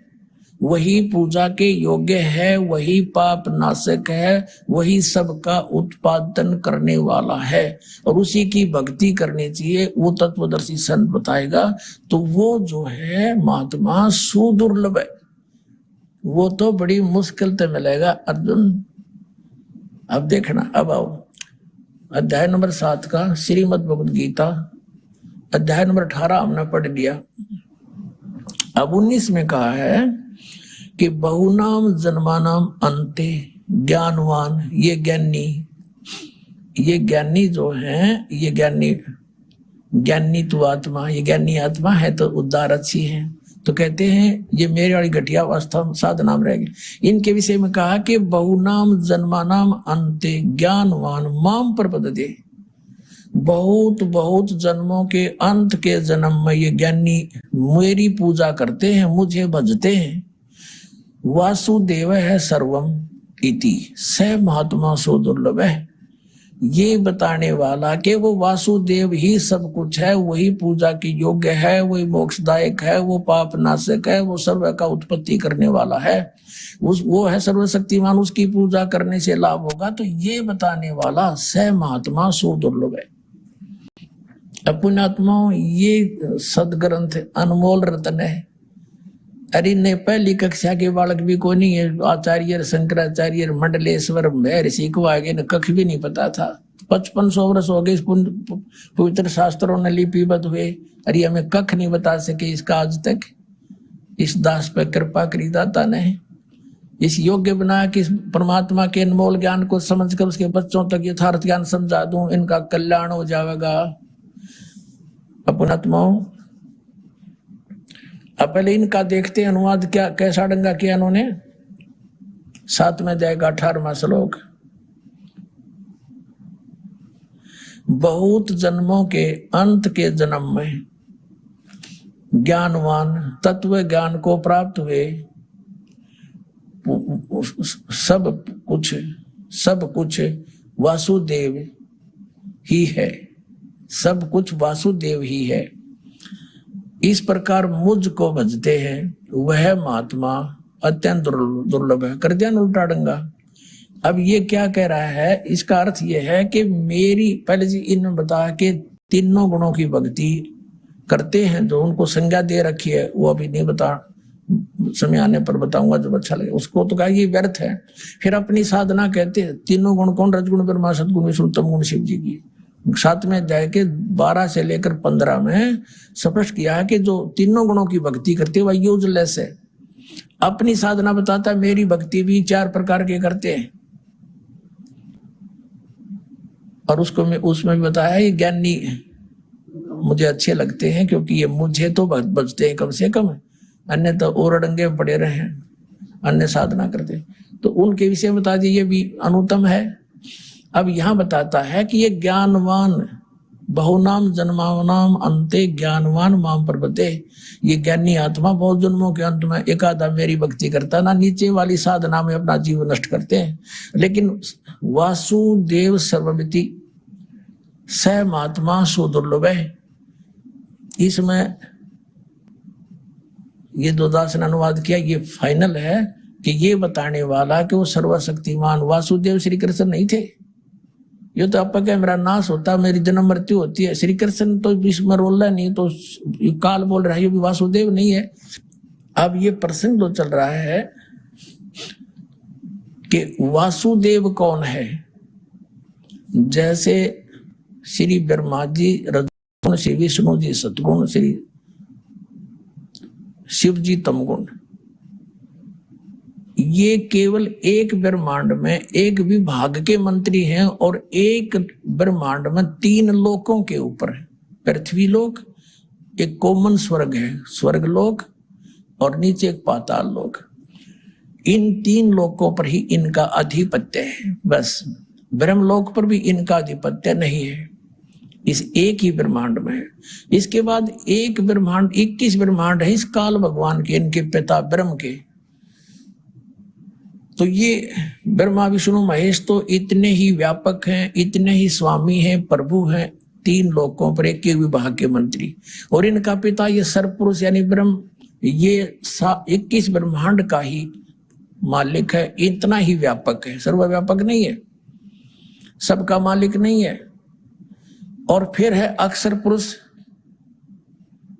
वही पूजा के योग्य है, वही पाप नाशक है, वही सबका उत्पादन करने वाला है और उसी की भक्ति करनी चाहिए। वो तत्वदर्शी संत बताएगा। तो वो जो है महात्मा सुदुर्लभ है, वो तो बड़ी मुश्किल से मिलेगा अर्जुन। अब देखना, अब आओ अध्याय नंबर 7 का श्रीमद् भगवद गीता, अध्याय नंबर 18 हमने पढ़ लिया। अब 19 में कहा है कि बहुनाम जन्मानाम अंते ज्ञानवान, ये ज्ञानी जो है, ये ज्ञानी तो आत्मा, ये ज्ञानी आत्मा है तो उद्धार अच्छी है। तो कहते हैं ये मेरे वाली घटिया अवस्था साधना में रहेगी। इनके विषय में कहा कि बहुनाम जन्मानाम अंते ज्ञानवान माम प्रपद्यते, बहुत बहुत जन्मों के अंत के जन्म में ये ज्ञानी मेरी पूजा करते हैं, मुझे भजते हैं। वासुदेव है सर्वम इति, स महात्मा सो दुर्लभ है। ये बताने वाला कि वो वासुदेव ही सब कुछ है, वही पूजा के योग्य है, वही मोक्षदायक है, वो पाप नाशक है, वो सर्व का उत्पत्ति करने वाला है, वो है सर्वशक्तिमान, उसकी पूजा करने से लाभ होगा। तो ये बताने वाला स महात्मा सो दुर्लभ है। पुण्यात्माओं, ये सदग्रंथ अनमोल रत्न है। अरे ने पहली कक्षा के बालक भी को नहीं है, आचार्य शंकराचार्य मंडलेश्वर महर्षि को आगे न कख भी नहीं पता था। 5500 वर्ष हो गए पवित्र शास्त्रों ने लिपिबद्ध हुए, अरे हमें कख नहीं बता सके इसका आज तक। इस दास पर कृपा करी दाता ने, इस योग्य बना कि परमात्मा के अनमोल ज्ञान को समझकर उसके बच्चों तक यथार्थ ज्ञान समझा दूं, इनका कल्याण हो जाएगा। अपनात्माओं, अब पहले इनका देखते हैं अनुवाद क्या, कैसा डंगा किया इन्होंने। 7 में जाएगा 18वां श्लोक। बहुत जन्मों के अंत के जन्म में ज्ञानवान तत्व ज्ञान को प्राप्त हुए, सब कुछ वासुदेव ही है, सब कुछ वासुदेव ही है। इस प्रकार मुझ को भजते हैं, वह महात्मा अत्यंत दुर्लभ है। कर दिया न उल्टा डंगा। अब ये क्या कह रहा है, इसका अर्थ ये है कि मेरी, पहले जी इन्होंने बताया कि तीनों गुणों की भक्ति करते हैं, जो उनको संज्ञा दे रखी है वो अभी नहीं बता, समय आने पर बताऊंगा जब अच्छा लगे उसको। तो कहा ये व्यर्थ है। फिर अपनी साधना कहते हैं, तीनों गुण कौन, रजगुण ब्रह्मा सदगुण विष्णु तम गुण शिव जी की। 7 में अध्याय के 12 से लेकर 15 में स्पष्ट किया है कि जो तीनों गुणों की भक्ति करते हैं वह यूजलेस है। अपनी साधना बताता है, मेरी भक्ति भी 4 प्रकार के करते हैं, और उसको मैं उसमें भी बताया ये ज्ञानी मुझे अच्छे लगते हैं क्योंकि ये मुझे तो बचते हैं कम से कम, अन्य तो और अड़ंगे में पड़े रहे हैं, अन्य साधना करते। तो उनके विषय में बता दिए ये भी अनुत्तम है। अब यहाँ बताता है कि ये ज्ञानवान, बहुनाम जन्मानाम अंते ज्ञानवान माम प्रपद्यते, ये ज्ञानी आत्मा बहुत जन्मों के अंत में एकादा मेरी भक्ति करता, ना नीचे वाली साधना में अपना जीवन नष्ट करते हैं। लेकिन वासुदेव सर्वमिति स महात्मा सुदुर्लभ है। इसमें ये दो दास ने अनुवाद किया, ये फाइनल है कि ये बताने वाला कि वो सर्वशक्तिमान वासुदेव श्री कृष्ण नहीं थे। ये तो आपका क्या, मेरा नाश होता, मेरी जन्म मृत्यु होती है, श्री कृष्ण तो इसमें रोल नहीं, तो काल बोल रहा है, ये भी वासुदेव नहीं है। अब ये प्रसंग तो चल रहा है कि वासुदेव कौन है। जैसे श्री ब्रह्मा जी रजगुण, श्री विष्णु जी सतगुण, श्री शिव जी तमगुण, ये केवल एक ब्रह्मांड में एक विभाग के मंत्री हैं और एक ब्रह्मांड में 3 लोकों के ऊपर है। पृथ्वी लोक, एक कॉमन स्वर्ग है स्वर्ग लोक, और नीचे एक पाताल लोक। इन 3 लोकों पर ही इनका आधिपत्य है, बस ब्रह्मलोक पर भी इनका आधिपत्य नहीं है, इस एक ही ब्रह्मांड में है। इसके बाद एक ब्रह्मांड 21 ब्रह्मांड है इस काल भगवान के, इनके पिता ब्रह्म के। तो ये ब्रह्मा विष्णु महेश तो इतने ही व्यापक हैं, इतने ही स्वामी हैं, प्रभु हैं 3 लोकों पर, एक विभाग के मंत्री। और इनका पिता ये सर्वपुरुष यानी ब्रह्म, ये 21 ब्रह्मांड का ही मालिक है, इतना ही व्यापक है, सर्वव्यापक नहीं है, सबका मालिक नहीं है। और फिर है अक्षर पुरुष,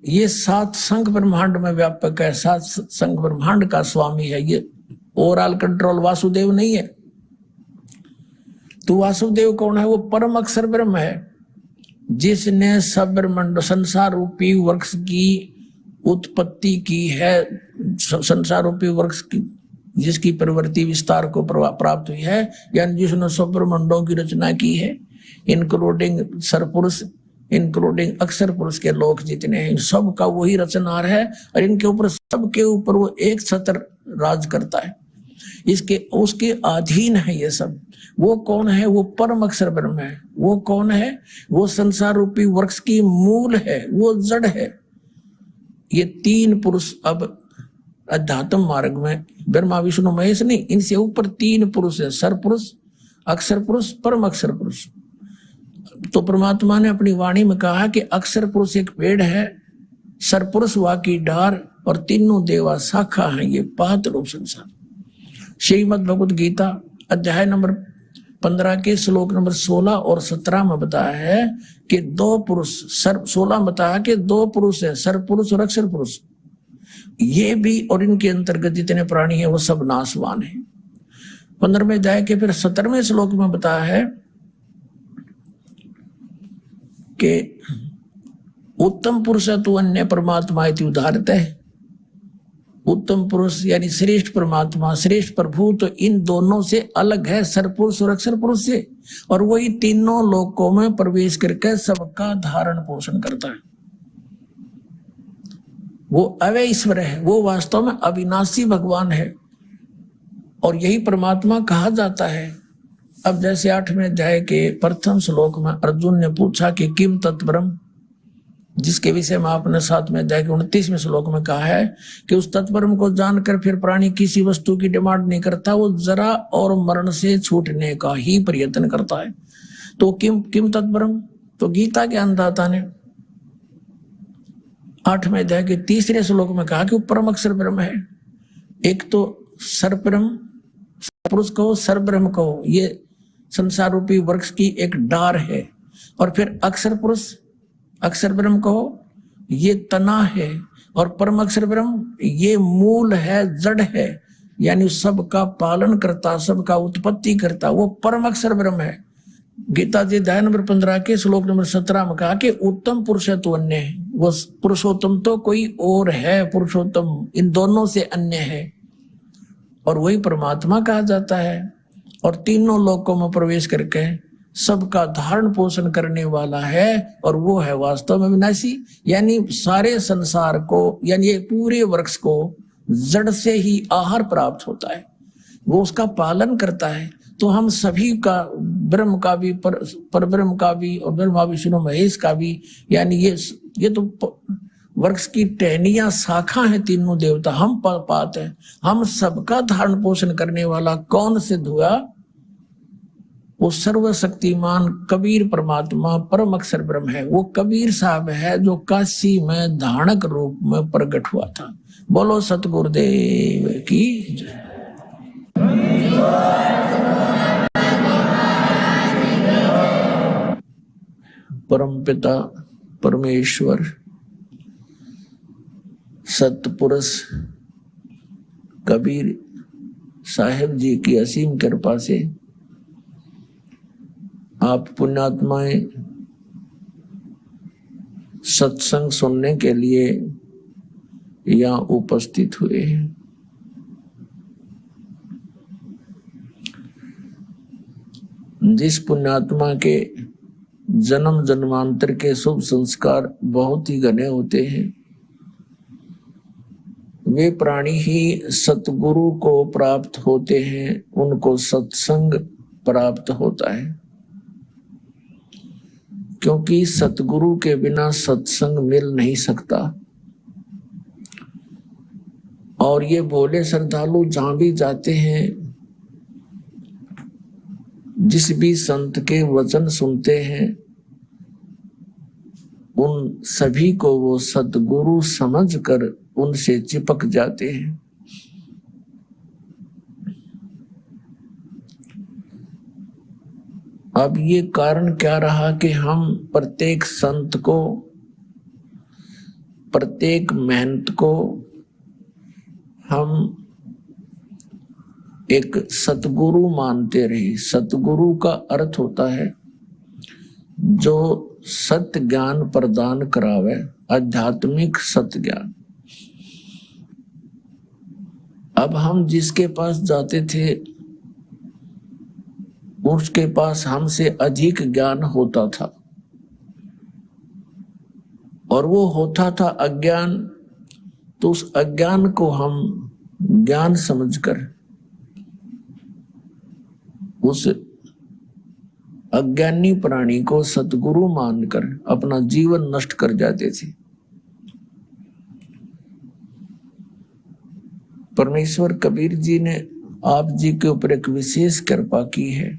ये 7 संघ ब्रह्मांड में व्यापक है, 7 संघ ब्रह्मांड का स्वामी है, ये ओवरऑल कंट्रोल वासुदेव नहीं है। तो वासुदेव कौन है? वो परम अक्षर ब्रह्म है, जिसने सब ब्रह्मांड संसार रूपी वृक्ष की उत्पत्ति की है, संसार रूपी वृक्ष की जिसकी प्रवृत्ति विस्तार को प्राप्त हुई है, यानी जिसने सब ब्रह्मांडों की रचना की है, इंक्लूडिंग सरपुरुष, इंक्लूडिंग अक्षर पुरुष के लोक जितने हैं, सब का वही रचनार है। और इनके ऊपर, सबके ऊपर वो एक छत्र राज करता है, इसके उसके अधीन है ये सब। वो कौन है? वो परम अक्षर ब्रह्म है। वो कौन है? वो संसार रूपी वृक्ष की मूल है, वो जड़ है। ये 3 पुरुष अब अध्यात्म मार्ग में ब्रह्मा विष्णु महेश नहीं, इनसे ऊपर 3 पुरुष है, सर पुरुष, अक्षर पुरुष, परम अक्षर पुरुष। तो परमात्मा ने अपनी वाणी में कहा कि अक्षर पुरुष एक पेड़ है, सर पुरुष वा की डार, और तीनों देवा शाखा हैं, ये 5 रूप संसार। श्रीमद् भगवद गीता अध्याय नंबर 15 के श्लोक नंबर 16 और 17 में बताया है कि 2 पुरुष, 16 बताया कि 2 पुरुष है, सर पुरुष और अक्षर पुरुष। ये भी और इनके अंतर्गत जितने प्राणी हैं वो सब नाशवान हैं। 15वें अध्याय के फिर 17वें श्लोक में बताया है कि उत्तम पुरुष तु अन्य परमात्मा इति उदाहरत है। उत्तम पुरुष यानी श्रेष्ठ परमात्मा, श्रेष्ठ प्रभु तो इन दोनों से अलग है, सरपुरुष और अक्षर पुरुष से, और वही तीनों लोकों में प्रवेश करके सबका धारण पोषण करता है। वो अव्यय ईश्वर है, वो वास्तव में अविनाशी भगवान है, और यही परमात्मा कहा जाता है। अब जैसे 8वें अध्याय के प्रथम श्लोक में अर्जुन ने पूछा कि किम तत्परम, जिसके विषय में आपने 7वें अध्याय के 29वें श्लोक में कहा है कि उस तत्परम को जानकर फिर प्राणी किसी वस्तु की डिमांड नहीं करता, वो जरा और मरण से छूटने का ही प्रयत्न करता है। तो किम तत्परम, तो गीता के अन्नदाता ने 8वें अध्याय के 3रे श्लोक में कहा कि वो परम अक्षर ब्रह्म है। एक तो सर्वब्रह्म, पुरुष कहो, सर्वब्रह्म कहो, ये संसार रूपी वृक्ष की एक डार है, और फिर अक्षर पुरुष, अक्षर ब्रह्म कहो, ये तना है, और परम अक्षर ब्रह्म ये मूल है, जड़ है, यानी सबका पालन करता, सबका उत्पत्ति करता, वो परम अक्षर ब्रह्म है। गीता जी अध्याय नंबर 15 के श्लोक नंबर 17 में कहा कि उत्तम पुरुष है तो अन्य है, वो पुरुषोत्तम तो कोई और है, पुरुषोत्तम इन दोनों से अन्य है, और वही परमात्मा कहा जाता है। और तीनों लोकों में प्रवेश करके सबका धारण पोषण करने वाला है, और वो है वास्तव में विनाशी, यानी सारे संसार को, यानी ये पूरे वृक्ष को जड़ से ही आहार प्राप्त होता है, वो उसका पालन करता है। तो हम सभी का, ब्रह्म का भी, पर ब्रह्म का भी, और ब्रह्मा विष्णु महेश का भी, यानी ये तो वृक्ष की टहनियां शाखा है, तीनों देवता, हम पात है, हम सबका धारण पोषण करने वाला कौन सिद्ध हुआ? वो सर्वशक्तिमान कबीर परमात्मा परम अक्षर ब्रह्म है। वो कबीर साहब है जो काशी में धानक रूप में प्रकट हुआ था। बोलो सतगुरुदेव की जय। परम पिता परमेश्वर सतपुरुष कबीर साहिब जी की असीम कृपा से आप पुण्यात्माएं सत्संग सुनने के लिए यहाँ उपस्थित हुए हैं। जिस पुण्यात्मा के जन्म जन्मांतर के शुभ संस्कार बहुत ही घने होते हैं, वे प्राणी ही सतगुरु को प्राप्त होते हैं, उनको सत्संग प्राप्त होता है। क्योंकि सतगुरु के बिना सत्संग मिल नहीं सकता। और ये भोले श्रद्धालु जहां भी जाते हैं, जिस भी संत के वचन सुनते हैं, उन सभी को वो सतगुरु समझकर उनसे चिपक जाते हैं। अब ये कारण क्या रहा कि हम प्रत्येक संत को, प्रत्येक महंत को हम एक सतगुरु मानते रहे। सतगुरु का अर्थ होता है जो सत्य ज्ञान प्रदान करावे, आध्यात्मिक सत्य ज्ञान। अब हम जिसके पास जाते थे उसके पास हमसे अधिक ज्ञान होता था, और वो होता था अज्ञान। तो उस अज्ञान को हम ज्ञान समझकर उस अज्ञानी प्राणी को सतगुरु मानकर अपना जीवन नष्ट कर जाते थे। परमेश्वर कबीर जी ने आप जी के ऊपर एक विशेष कृपा की है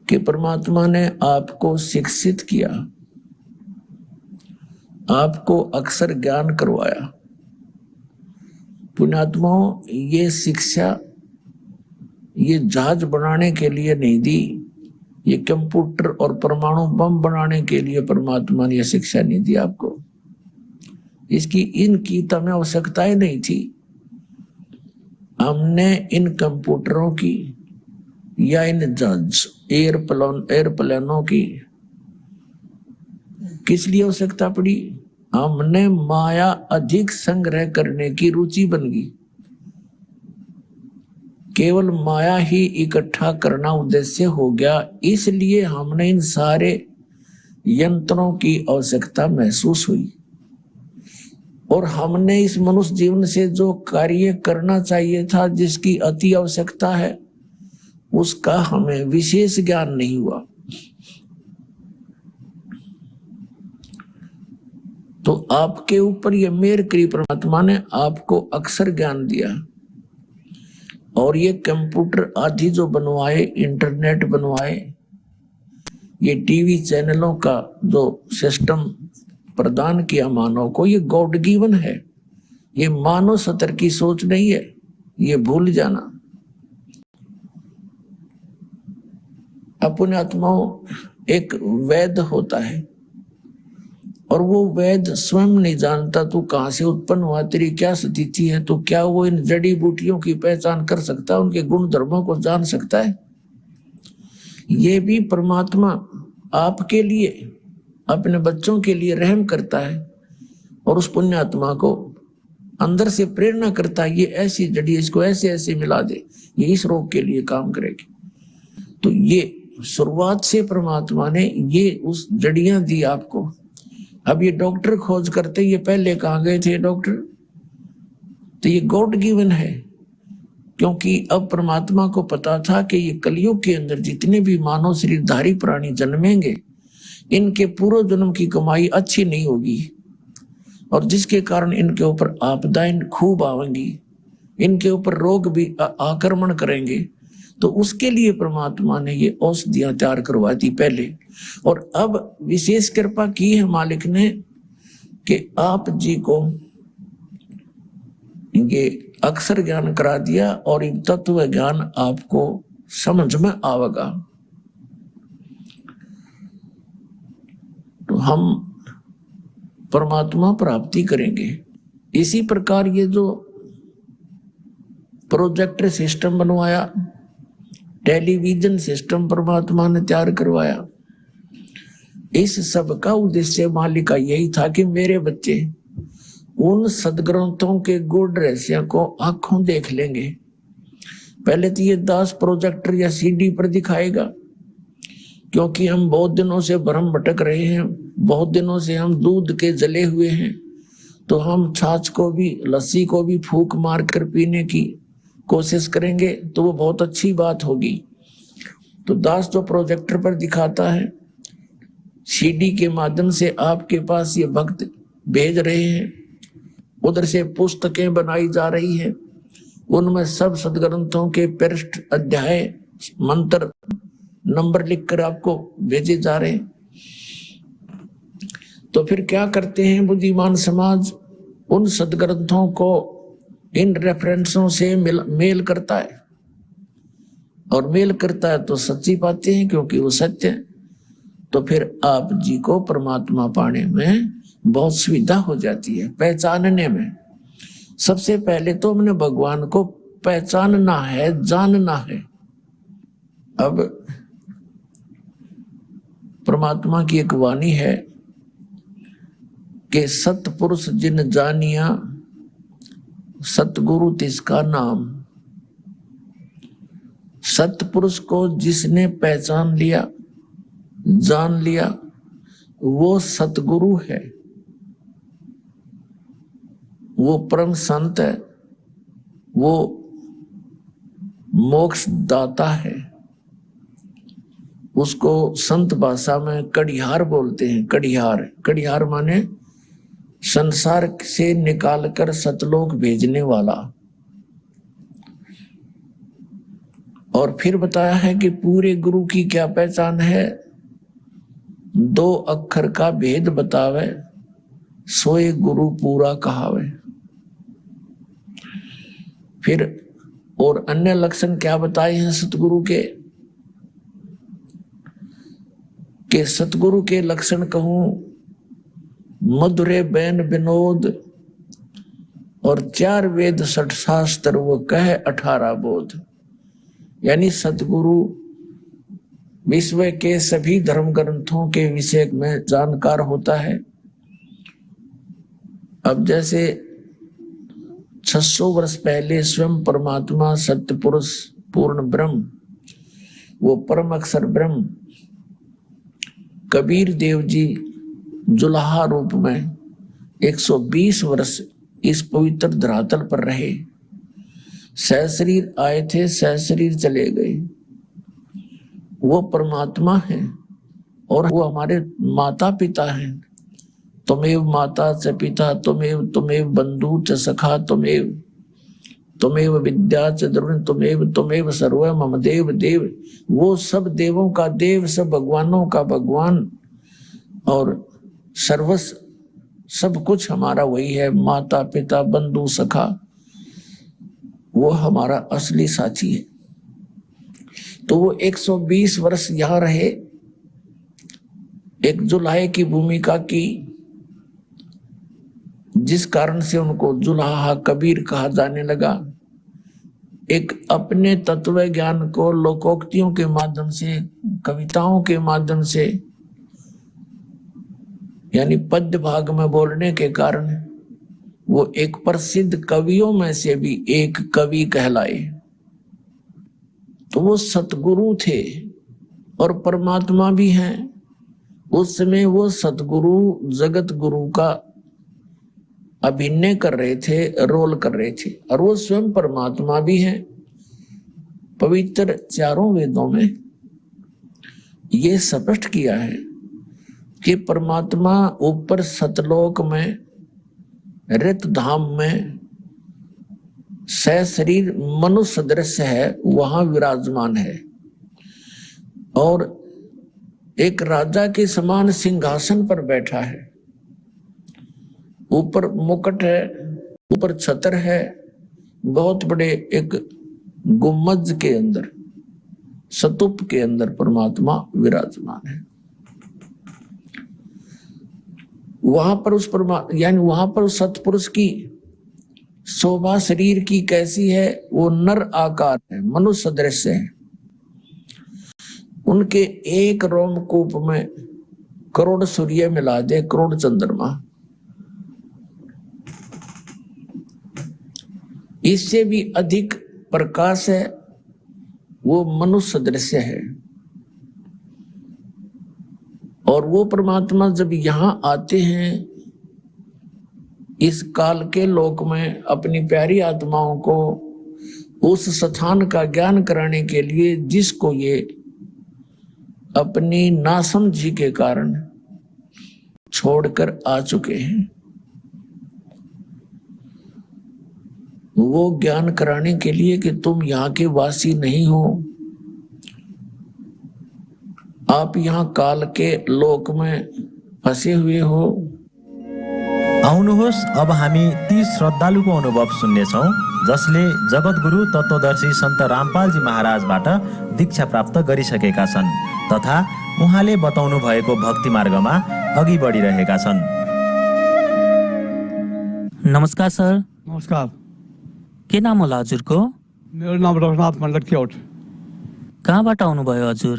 कि परमात्मा ने आपको शिक्षित किया, आपको अक्षर ज्ञान करवाया। पुण्यात्माओं, ये शिक्षा ये जहाज बनाने के लिए नहीं दी, ये कंप्यूटर और परमाणु बम बनाने के लिए परमात्मा ने यह शिक्षा नहीं दी आपको। इसकी इनकी तमें आवश्यकताएं नहीं थी। हमने इन कंप्यूटरों की या इन जहाज एयरप्लेनों की किस लिए आवश्यकता पड़ी? हमने माया अधिक संग्रह करने की रुचि बन गई। केवल माया ही इकट्ठा करना उद्देश्य हो गया, इसलिए हमने इन सारे यंत्रों की आवश्यकता महसूस हुई। और हमने इस मनुष्य जीवन से जो कार्य करना चाहिए था, जिसकी अति आवश्यकता है, उसका हमें विशेष ज्ञान नहीं हुआ। तो आपके ऊपर ये मेहर करी परमात्मा ने, आपको अक्षर ज्ञान दिया। और ये कंप्यूटर आदि जो बनवाए, इंटरनेट बनवाए, ये टीवी चैनलों का जो सिस्टम प्रदान किया मानव को, ये गॉड गिवन है। ये मानव स्तर की सोच नहीं है, ये भूल जाना। अपने आत्माओं, एक वैद्य होता है और वो वैद्य स्वयं नहीं जानता तू कहां से उत्पन्न हुआ, तेरी क्या स्थिति है, तो क्या वो इन जड़ी बूटियों की पहचान कर सकता है, उनके गुण धर्मों को जान सकता है? ये भी परमात्मा आपके लिए, अपने बच्चों के लिए रहम करता है और उस पुण्य आत्मा को अंदर से प्रेरणा करता है, ये ऐसी जड़ी, इसको ऐसे ऐसे मिला दे, ये इस रोग के लिए काम करेगी। तो ये शुरुआत से परमात्मा ने ये उस जड़ियां दी आपको। अब ये डॉक्टर खोज करते, ये पहले कहाँ गए थे डॉक्टर? तो ये गॉड गिवन है, क्योंकि अब परमात्मा को पता था कि ये कलियुग के अंदर जितने भी मानव शरीरधारी प्राणी जन्मेंगे, इनके पूर्व जन्म की कमाई अच्छी नहीं होगी, और जिसके कारण इनके ऊपर आपदाएं खूब आवेंगी, इनके ऊपर रोग भी आक्रमण करेंगे। तो उसके लिए परमात्मा ने ये औषधियां तैयार करवा दी पहले, और अब विशेष कृपा की है मालिक ने कि आप जी को ये अक्षर ज्ञान करा दिया और एक तत्व ज्ञान आपको समझ में आवेगा। तो हम परमात्मा प्राप्ति करेंगे। इसी प्रकार ये जो प्रोजेक्टर सिस्टम बनवाया, टेलीविजन सिस्टम परमात्मा ने तैयार करवाया, इस सब का उद्देश्य मालिक का यही था कि मेरे बच्चे उन सदग्रंथों के गुण रहस्य को आंखों देख लेंगे। पहले तो ये दास प्रोजेक्टर या सीडी पर दिखाएगा, क्योंकि हम बहुत दिनों से भ्रम भटक रहे हैं, बहुत दिनों से हम दूध के जले हुए हैं, तो हम छाछ को भी, लस्सी को भी फूंक मार कर पीने की कोशिश करेंगे, तो वो बहुत अच्छी बात होगी। तो दास जो प्रोजेक्टर पर दिखाता है, सीडी के माध्यम से आपके पास ये भक्त भेज रहे हैं, उधर से पुस्तकें बनाई जा रही है, उनमें सब सदग्रंथों के पृष्ठ, अध्याय, मंत्र, नंबर लिखकर आपको भेजे जा रहे हैं। तो फिर क्या करते हैं बुद्धिमान समाज, उन सदग्रंथों को इन रेफरेंसों से मेल करता है, और मेल करता है तो सच्ची पाते हैं, क्योंकि वो सत्य है। तो फिर आप जी को परमात्मा पाने में बहुत सुविधा हो जाती है, पहचानने में। सबसे पहले तो हमने भगवान को पहचानना है, जानना है। अब परमात्मा की एक वाणी है कि सतपुरुष जिन जानिया, सतगुरु तिसका नाम। सतपुरुष को जिसने पहचान लिया, जान लिया, वो सतगुरु है, वो परम संत है, वो मोक्ष दाता है। उसको संत भाषा में कड़िहार बोलते हैं। कड़िहार, कड़िहार माने संसार से निकालकर सतलोक भेजने वाला। और फिर बताया है कि पूरे गुरु की क्या पहचान है, 2 अक्षर का भेद बतावे, सोए गुरु पूरा कहावे। फिर और अन्य लक्षण क्या बताए हैं सतगुरु के, सतगुरु के लक्षण कहूं, मधुरे बैन विनोद, और 4 वेद 6 शास्त्र वो कह 18 बोध। यानी सतगुरु विश्व के सभी धर्म ग्रंथों के विषय में जानकार होता है। अब जैसे 600 वर्ष पहले स्वयं परमात्मा सत्य पुरुष पूर्ण ब्रह्म, वो परम अक्षर ब्रह्म कबीर देव जी जुलाहा रूप में 120 वर्ष इस पवित्र धरातल पर रहे। सहशरीर आए थे, सहशरीर चले गए। वो परमात्मा है और वो हमारे माता पिता हैं। तुमेव माता च पिता, तुमेव बंधु च सखा, तुमेव विद्या च द्रोण, तुमेव सर्व मम देव देव। वो सब देवों का देव, सब भगवानों का भगवान, और सर्वस्व सब कुछ हमारा वही है। माता पिता बंधु सखा, वो हमारा असली साथी है। तो वो 120 वर्ष यहां रहे, एक जुलाहे की भूमिका की, जिस कारण से उनको जुलाहा कबीर कहा जाने लगा। एक अपने तत्व ज्ञान को लोकोक्तियों के माध्यम से, कविताओं के माध्यम से, यानी पद्य भाग में बोलने के कारण वो एक प्रसिद्ध कवियों में से भी एक कवि कहलाए। तो वो सतगुरु थे और परमात्मा भी हैं। उस समय वो सतगुरु जगत गुरु का अभिनय कर रहे थे, रोल कर रहे थे, और वो स्वयं परमात्मा भी हैं। पवित्र 4 वेदों में ये स्पष्ट किया है कि परमात्मा ऊपर सतलोक में, रित धाम में सशरीर मनुष्य सदृश है वहां विराजमान है और एक राजा के समान सिंहासन पर बैठा है। ऊपर मुकुट है, ऊपर छत्र है, बहुत बड़े एक गुम्बद के अंदर, स्तूप के अंदर परमात्मा विराजमान है। वहां पर उस यानी वहां पर उस सत्पुरुष की शोभा शरीर की कैसी है? वो नर आकार है, मनुष्य सदृश है। उनके एक रोमकूप में करोड़ सूर्य मिला दे, करोड़ चंद्रमा। इससे भी अधिक प्रकाश है, वो मनुष्य सदृश है। और वो परमात्मा जब यहां आते हैं इस काल के लोक में अपनी प्यारी आत्माओं को उस स्थान का ज्ञान कराने के लिए, जिसको ये अपनी नासमझी के कारण छोड़कर आ चुके हैं, वो ज्ञान कराने के लिए कि तुम यहाँ के वासी नहीं हो, आप यहाँ काल के लोक में फंसे हुए हो। आउनुहोस् अब हामी ती श्रद्धालुको अनुभव सुन्नेछौँ जसले जगतगुरु तत्त्वदर्शी सन्त रामपालजी महाराजबाट दीक्षा प्राप्त गरिसकेका छन् तथा उहाँले बताउनु भएको भक्ति मार्गमा अघि बढिरहेका छन्। नमस्कार सर। नमस्कार। के नाम होला हजुरको? मेरो नाम रघुनाथ मण्डल क्योट। कहाँबाट आउनुभयो हजुर?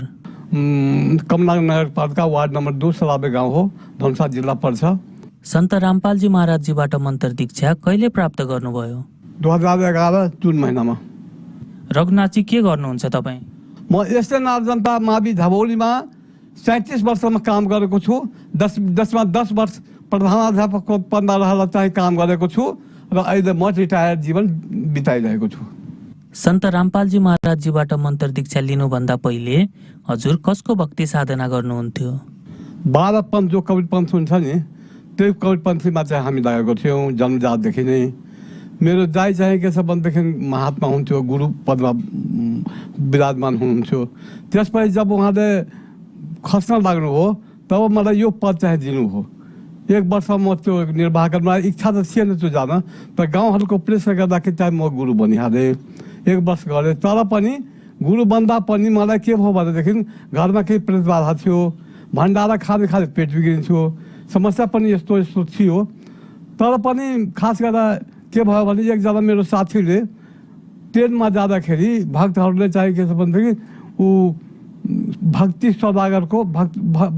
कमला नगरपालिका वार्ड नम्बर 2 सलाबे गाउँ हो, धनुषा जिल्ला पर्छ। सन्त रामपालजी महाराजजीबाट मन्त्र दीक्षा कहिले प्राप्त गर्नुभयो? 2011 जुन महिनामा। रघुनाथजी के गर्नुहुन्छ तपाईँ? म एसएन जनता मावि धवौलीमा 37 वर्षमा काम गरेको छु। 10 वर्ष प्रधानाध्यापकको पदमा रहेर चाहिँ काम गरेको छु र अहिले म रिटायर्ड जीवन बिताइरहेको छु। सन्त रामपालजी महाराजजीबाट मन्त्र दीक्षा लिनुभन्दा पहिले हजुर कसको भक्ति साधना गर्नुहुन्थ्यो? 12 पन्थ जो कबीर पन्थ हुन्छ नि, त्यो कबीर पन्थीमा चाहिँ हामी लागेको थियौँ जन्मजातदेखि नै। मेरो दाइ चाहिँ के छ भनेदेखि महात्मा हुन्थ्यो, गुरु पदमा विराजमान हुनुहुन्थ्यो। त्यसपछि जब उहाँले खस्न लाग्नुभयो तब मलाई यो पद चाहिँ दिनु हो। 1 वर्ष म त्यो निर्वाह गर्न इच्छा त थिएन त्यो जान, तर गाउँहरूको प्रेसले गर्दाखेरि चाहिँ म गुरु बनिहालेँ। 1 वर्ष गरेँ, तर पनि गुरु बन्दा पनि मलाई के भयो भनेदेखि घरमा केही प्रेत बाधा थियो, भण्डारा खाँदै खाँदै पेट बिग्रिन्थ्यो, समस्या पनि यस्तो थियो। तर पनि खास गरेर के भयो भने एकजना मेरो साथीले ट्रेनमा जाँदाखेरि भक्तहरूले चाहिँ के छ भनेदेखि ऊ भक्ति सौदागरको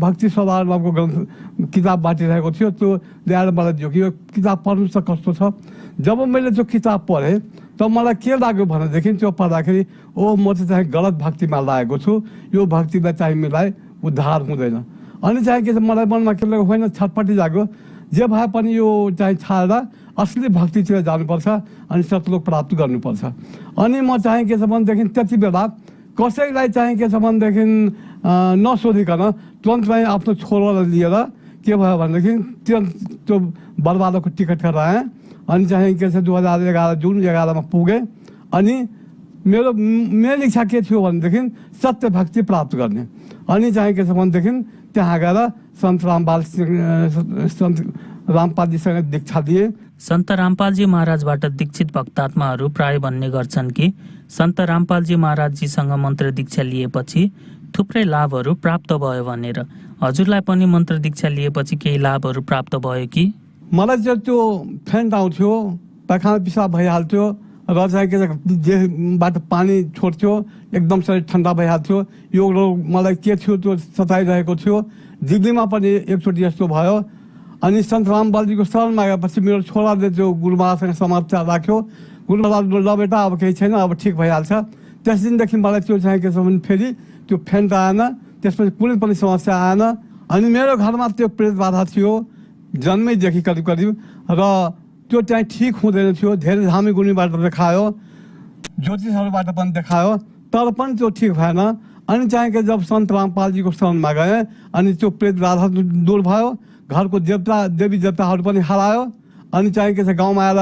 भक्ति सौदागर नामको ग्रन्थ किताब बाँटिरहेको थियो। त्यो ल्याएर मलाई दियो कि यो किताब पढ्नु चाहिँ कस्तो छ। जब मैले त्यो किताब पढेँ तब मलाई के लाग्यो भनेदेखि त्यो पढ्दाखेरि म चाहिँ गलत भक्तिमा लागेको छु, यो भक्तिलाई चाहिँ मलाई उद्धार हुँदैन। अनि चाहिँ के छ मलाई मनमा के लाग्यो, होइन छटपट्टि लाग्यो, जे भए पनि यो चाहिँ छाडेर असली भक्तितिर जानुपर्छ अनि सतलोक प्राप्त गर्नुपर्छ। अनि म चाहिँ के छ भनेदेखि त्यति बेला कसैलाई चाहिँ के छ भनेदेखि नसोधिकन तुरन्तमै आफ्नो छोरालाई लिएर के भयो भनेदेखि त्यो बरबादको टिकट कराएँ। अनि चाहिँ के छ 2011 जुन 11 पुगेँ। अनि मेरो मेन इच्छा के थियो भनेदेखि सत्य भक्ति प्राप्त गर्ने। अनि चाहिँ के छ भनेदेखि त्यहाँ गएर सन्त रामपालजीसँग दीक्षा दिए। सन्त रामपालजी महाराजबाट दीक्षित भक्तात्माहरू प्राय भन्ने गर्छन् कि सन्त रामपालजी महाराजजीसँग मन्त्र दीक्षा लिएपछि थुप्रै लाभहरू प्राप्त भयो भनेर। हजुरलाई पनि मन्त्र दीक्षा लिएपछि केही लाभहरू प्राप्त भयो कि? मलाई चाहिँ त्यो फेन्ट आउँथ्यो, पैखाना पिसाब भइहाल्थ्यो र चाहिँ के जेबाट पानी छोड्थ्यो एकदम शरीर ठन्डा भइहाल्थ्यो। यो मलाई के थियो त्यो सताइरहेको थियो। दिल्लीमा पनि एकचोटि यस्तो भयो। अनि सन्त रामपालजीको शरण मागेपछि मेरो छोराले त्यो गुरुमासँग समाचार राख्यो। गुरुमा ल बेटा अब केही छैन, अब ठिक भइहाल्छ। त्यस दिनदेखि मलाई त्यो चाहिँ के छ भने फेरि त्यो फेन्ट आएन, त्यसपछि कुनै पनि समस्या आएन। अनि मेरो घरमा त्यो प्रेत बाधा थियो जन्मैदेखि करिब करिब, र त्यो चाहिँ ठिक हुँदैन थियो। धेरै धामी गुणीबाट देखायो, ज्योतिषहरूबाट पनि देखायो, तर पनि त्यो ठिक भएन। अनि चाहिँ कि जब सन्त रामपालजीको शरणमा गएँ अनि त्यो प्रेत बाधा दूर भयो, घरको देवी देवताहरू पनि हरायो। अनि चाहिँ के छ गाउँमा आएर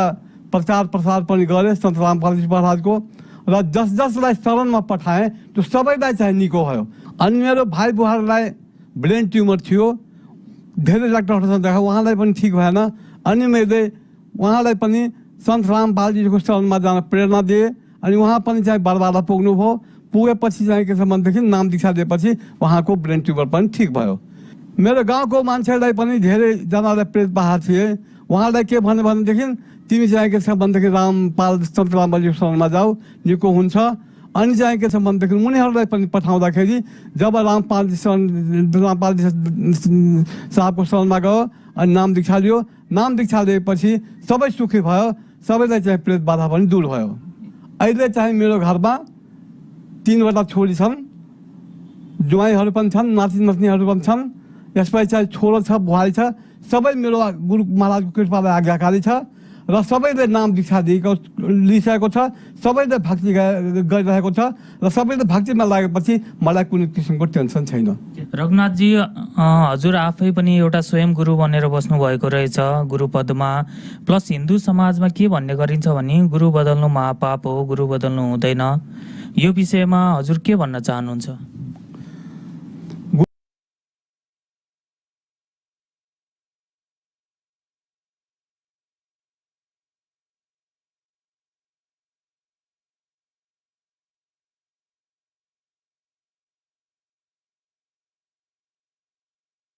प्रचार प्रसार पनि गरेँ सन्त रामपालजी महाराजको र जसलाई शरणमा पठाएँ त्यो सबैलाई चाहिँ निको भयो। अनि मेरो भाइ बुहारीलाई ब्रेन ट्युमर थियो, धेरै डाक्टरहरूसँग देखाएँ, उहाँलाई पनि ठिक भएन। अनि मैले उहाँलाई पनि सन्त रामपालजीको शरणमा जान प्रेरणा दिएँ। अनि उहाँ पनि चाहिँ बरबादा पुग्नुभयो। पुगेपछि चाहिँ के छ भनेदेखि नाम दीक्षा दिएपछि उहाँको ब्रेन ट्युमर पनि ठिक भयो। मेरो गाउँको मान्छेलाई पनि धेरैजनालाई प्रेत बाहर थिए, उहाँलाई के भन्यो भनेदेखि तिमी चाहिँ के छ भनेदेखि रामपाल सन्त रामपालजीको शरणमा जाऊ, निको हुन्छ। अनि चाहिँ के छ भनेदेखि उनीहरूलाई पनि पठाउँदाखेरि जब रामपालजी साहबको शरणमा गयो अनि नाम दीक्षा लियो। नाम दीक्षा लिएपछि सबै सुखी भयो, सबैलाई चाहिँ प्रेत बाधा पनि दूर भयो। अहिले चाहिँ मेरो घरमा 3वटा छोरी छन्, ज्वाइँहरू पनि छन्, नाति नातिनीहरू पनि छन्। यसपछि चाहिँ छोरो छ, बुहारी छ। सबै मेरो गुरु महाराजको कृपालाई आज्ञाकारी छ र सबैले नाम दीक्षा लिइसकेको छ, सबैले भक्ति गरिरहेको छ र सबैले भक्तिमा लागेपछि मलाई कुनै किसिमको टेन्सन छैन। रघुनाथजी, हजुर आफै पनि एउटा स्वयं गुरु बनेर बस्नु भएको रहेछ गुरु पदमा। प्लस हिन्दू समाजमा के भन्ने गरिन्छ भने गुरु बदल्नु महापाप हो, गुरु बदल्नु हुँदैन। यो विषयमा हजुर के भन्न चाहनुहुन्छ?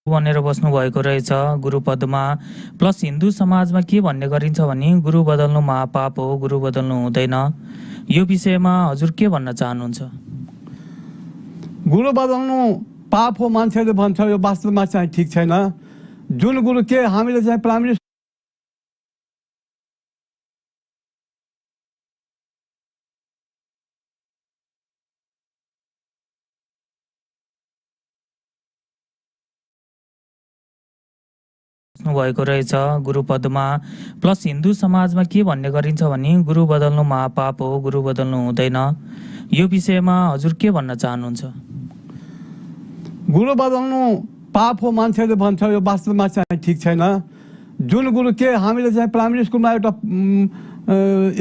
बनेर बस्नु भएको रहेछ गुरु पदमा। प्लस हिन्दू समाजमा के भन्ने गरिन्छ भने गुरु बदल्नु महापाप हो, गुरु बदल्नु हुँदैन। यो विषयमा हजुर के भन्न चाहनुहुन्छ? गुरु बदल्नु पाप हो मान्छेले भन्छ, यो वास्तवमा चाहिँ ठिक छैन। जुन गुरु के हामीले चाहिँ प्राइमेरी भएको रहेछ गुरु पदमा। प्लस हिन्दू समाजमा के भन्ने गरिन्छ भने गुरु बदल्नु महापाप हो, गुरु बदल्नु हुँदैन। यो विषयमा हजुर के भन्न चाहनुहुन्छ? गुरु बदल्नु पाप हो मान्छेले भन्छ, यो वास्तवमा चाहिँ ठिक छैन। जुन गुरु के हामीले चाहिँ प्राइमेरी स्कुलमा एउटा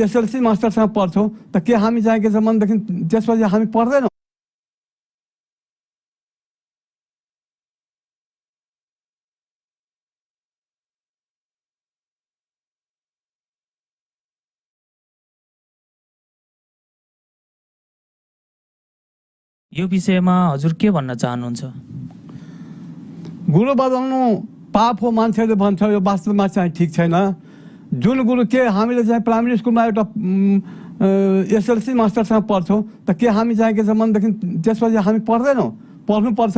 एसएलसी मास्टरसँग पढ्छौँ त के हामी चाहिँ के छ भनेदेखि त्यसपछि हामी पढ्दैनौँ? यो विषयमा हजुर के भन्न चाहनुहुन्छ? गुरु बदल्नु पाप हो मान्छेले भन्छ, यो वास्तवमा चाहिँ ठिक छैन। जुन गुरु के हामीले चाहिँ प्राइमेरी स्कुलमा एउटा एसएलसी मास्टरसँग पढ्छौँ त के हामी चाहिँ के छ भनेदेखि त्यसपछि हामी पढ्दैनौँ? पढ्नुपर्छ।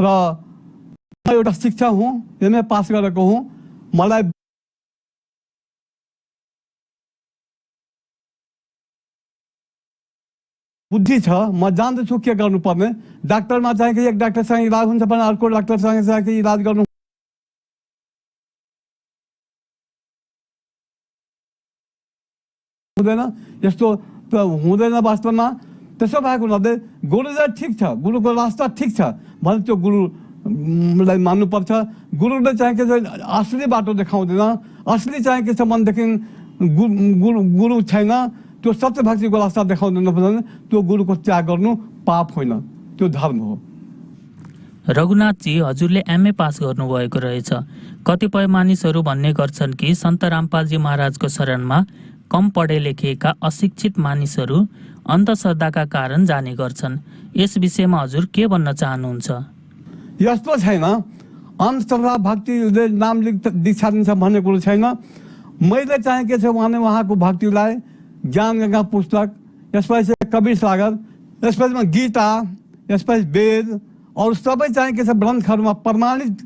र एउटा शिक्षा हुँ, एमए पास गरेको हुँ। मलाई बुद्धि छ, म जान्दछु के गर्नुपर्ने। डाक्टरमा चाहिँ कि एक डाक्टरसँग इलाज हुन्छ भने अर्को डाक्टरसँग चाहिँ कि इलाज गर्नु हुँदैन। यस्तो त हुँदैन वास्तवमा। त्यसो भएको हुनाले गुरु चाहिँ ठिक छ, गुरुको रास्ता ठिक छ भने त्यो गुरुलाई मान्नुपर्छ। गुरुले चाहिँ के छ असली बाटो देखाउँदैन। असली चाहिँ के छ भनेदेखि गुरु छैन, त्यो सत्य भक्तिको रास्ता देखाउँदैन भने त्यो गुरुको त्याग गर्नु पाप होइन, त्यो धर्म हो। रघुनाथजी, हजुरले एमए पास गर्नुभएको रहेछ। कतिपय मानिसहरू भन्ने गर्छन् कि सन्त रामपालजी महाराजको शरणमा कम पढे लेखेका अशिक्षित मानिसहरू अन्धश्रद्धाका कारण जाने गर्छन्। यस विषयमा हजुर के भन्न चाहनुहुन्छ? यस्तो छैन, अन्धश्रद्धा भक्तिले नाम दीक्षा दिन्छ भन्ने कुरो छैन। मैले चाहिँ के छ भने उहाँको भक्तिलाई ज्ञान गङ्गा पुस्तक, यसपछि कबीर सागर, यसपछि गीता, यसपछि वेद अरू सबै चाहिँ के छ ग्रन्थहरूमा प्रमाणित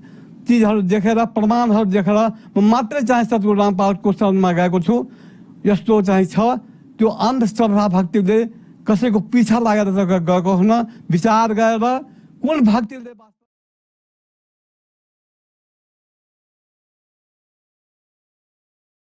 चिजहरू देखेर, प्रमाणहरू देखेर म मात्रै चाहिँ सद्गुरु रामपालको शरणमा गएको छु। यस्तो चाहिँ छ। त्यो अन्धश्रद्धा भक्तिले कसैको पिछा लागेर गएको हुन, विचार गरेर कुन भक्तिले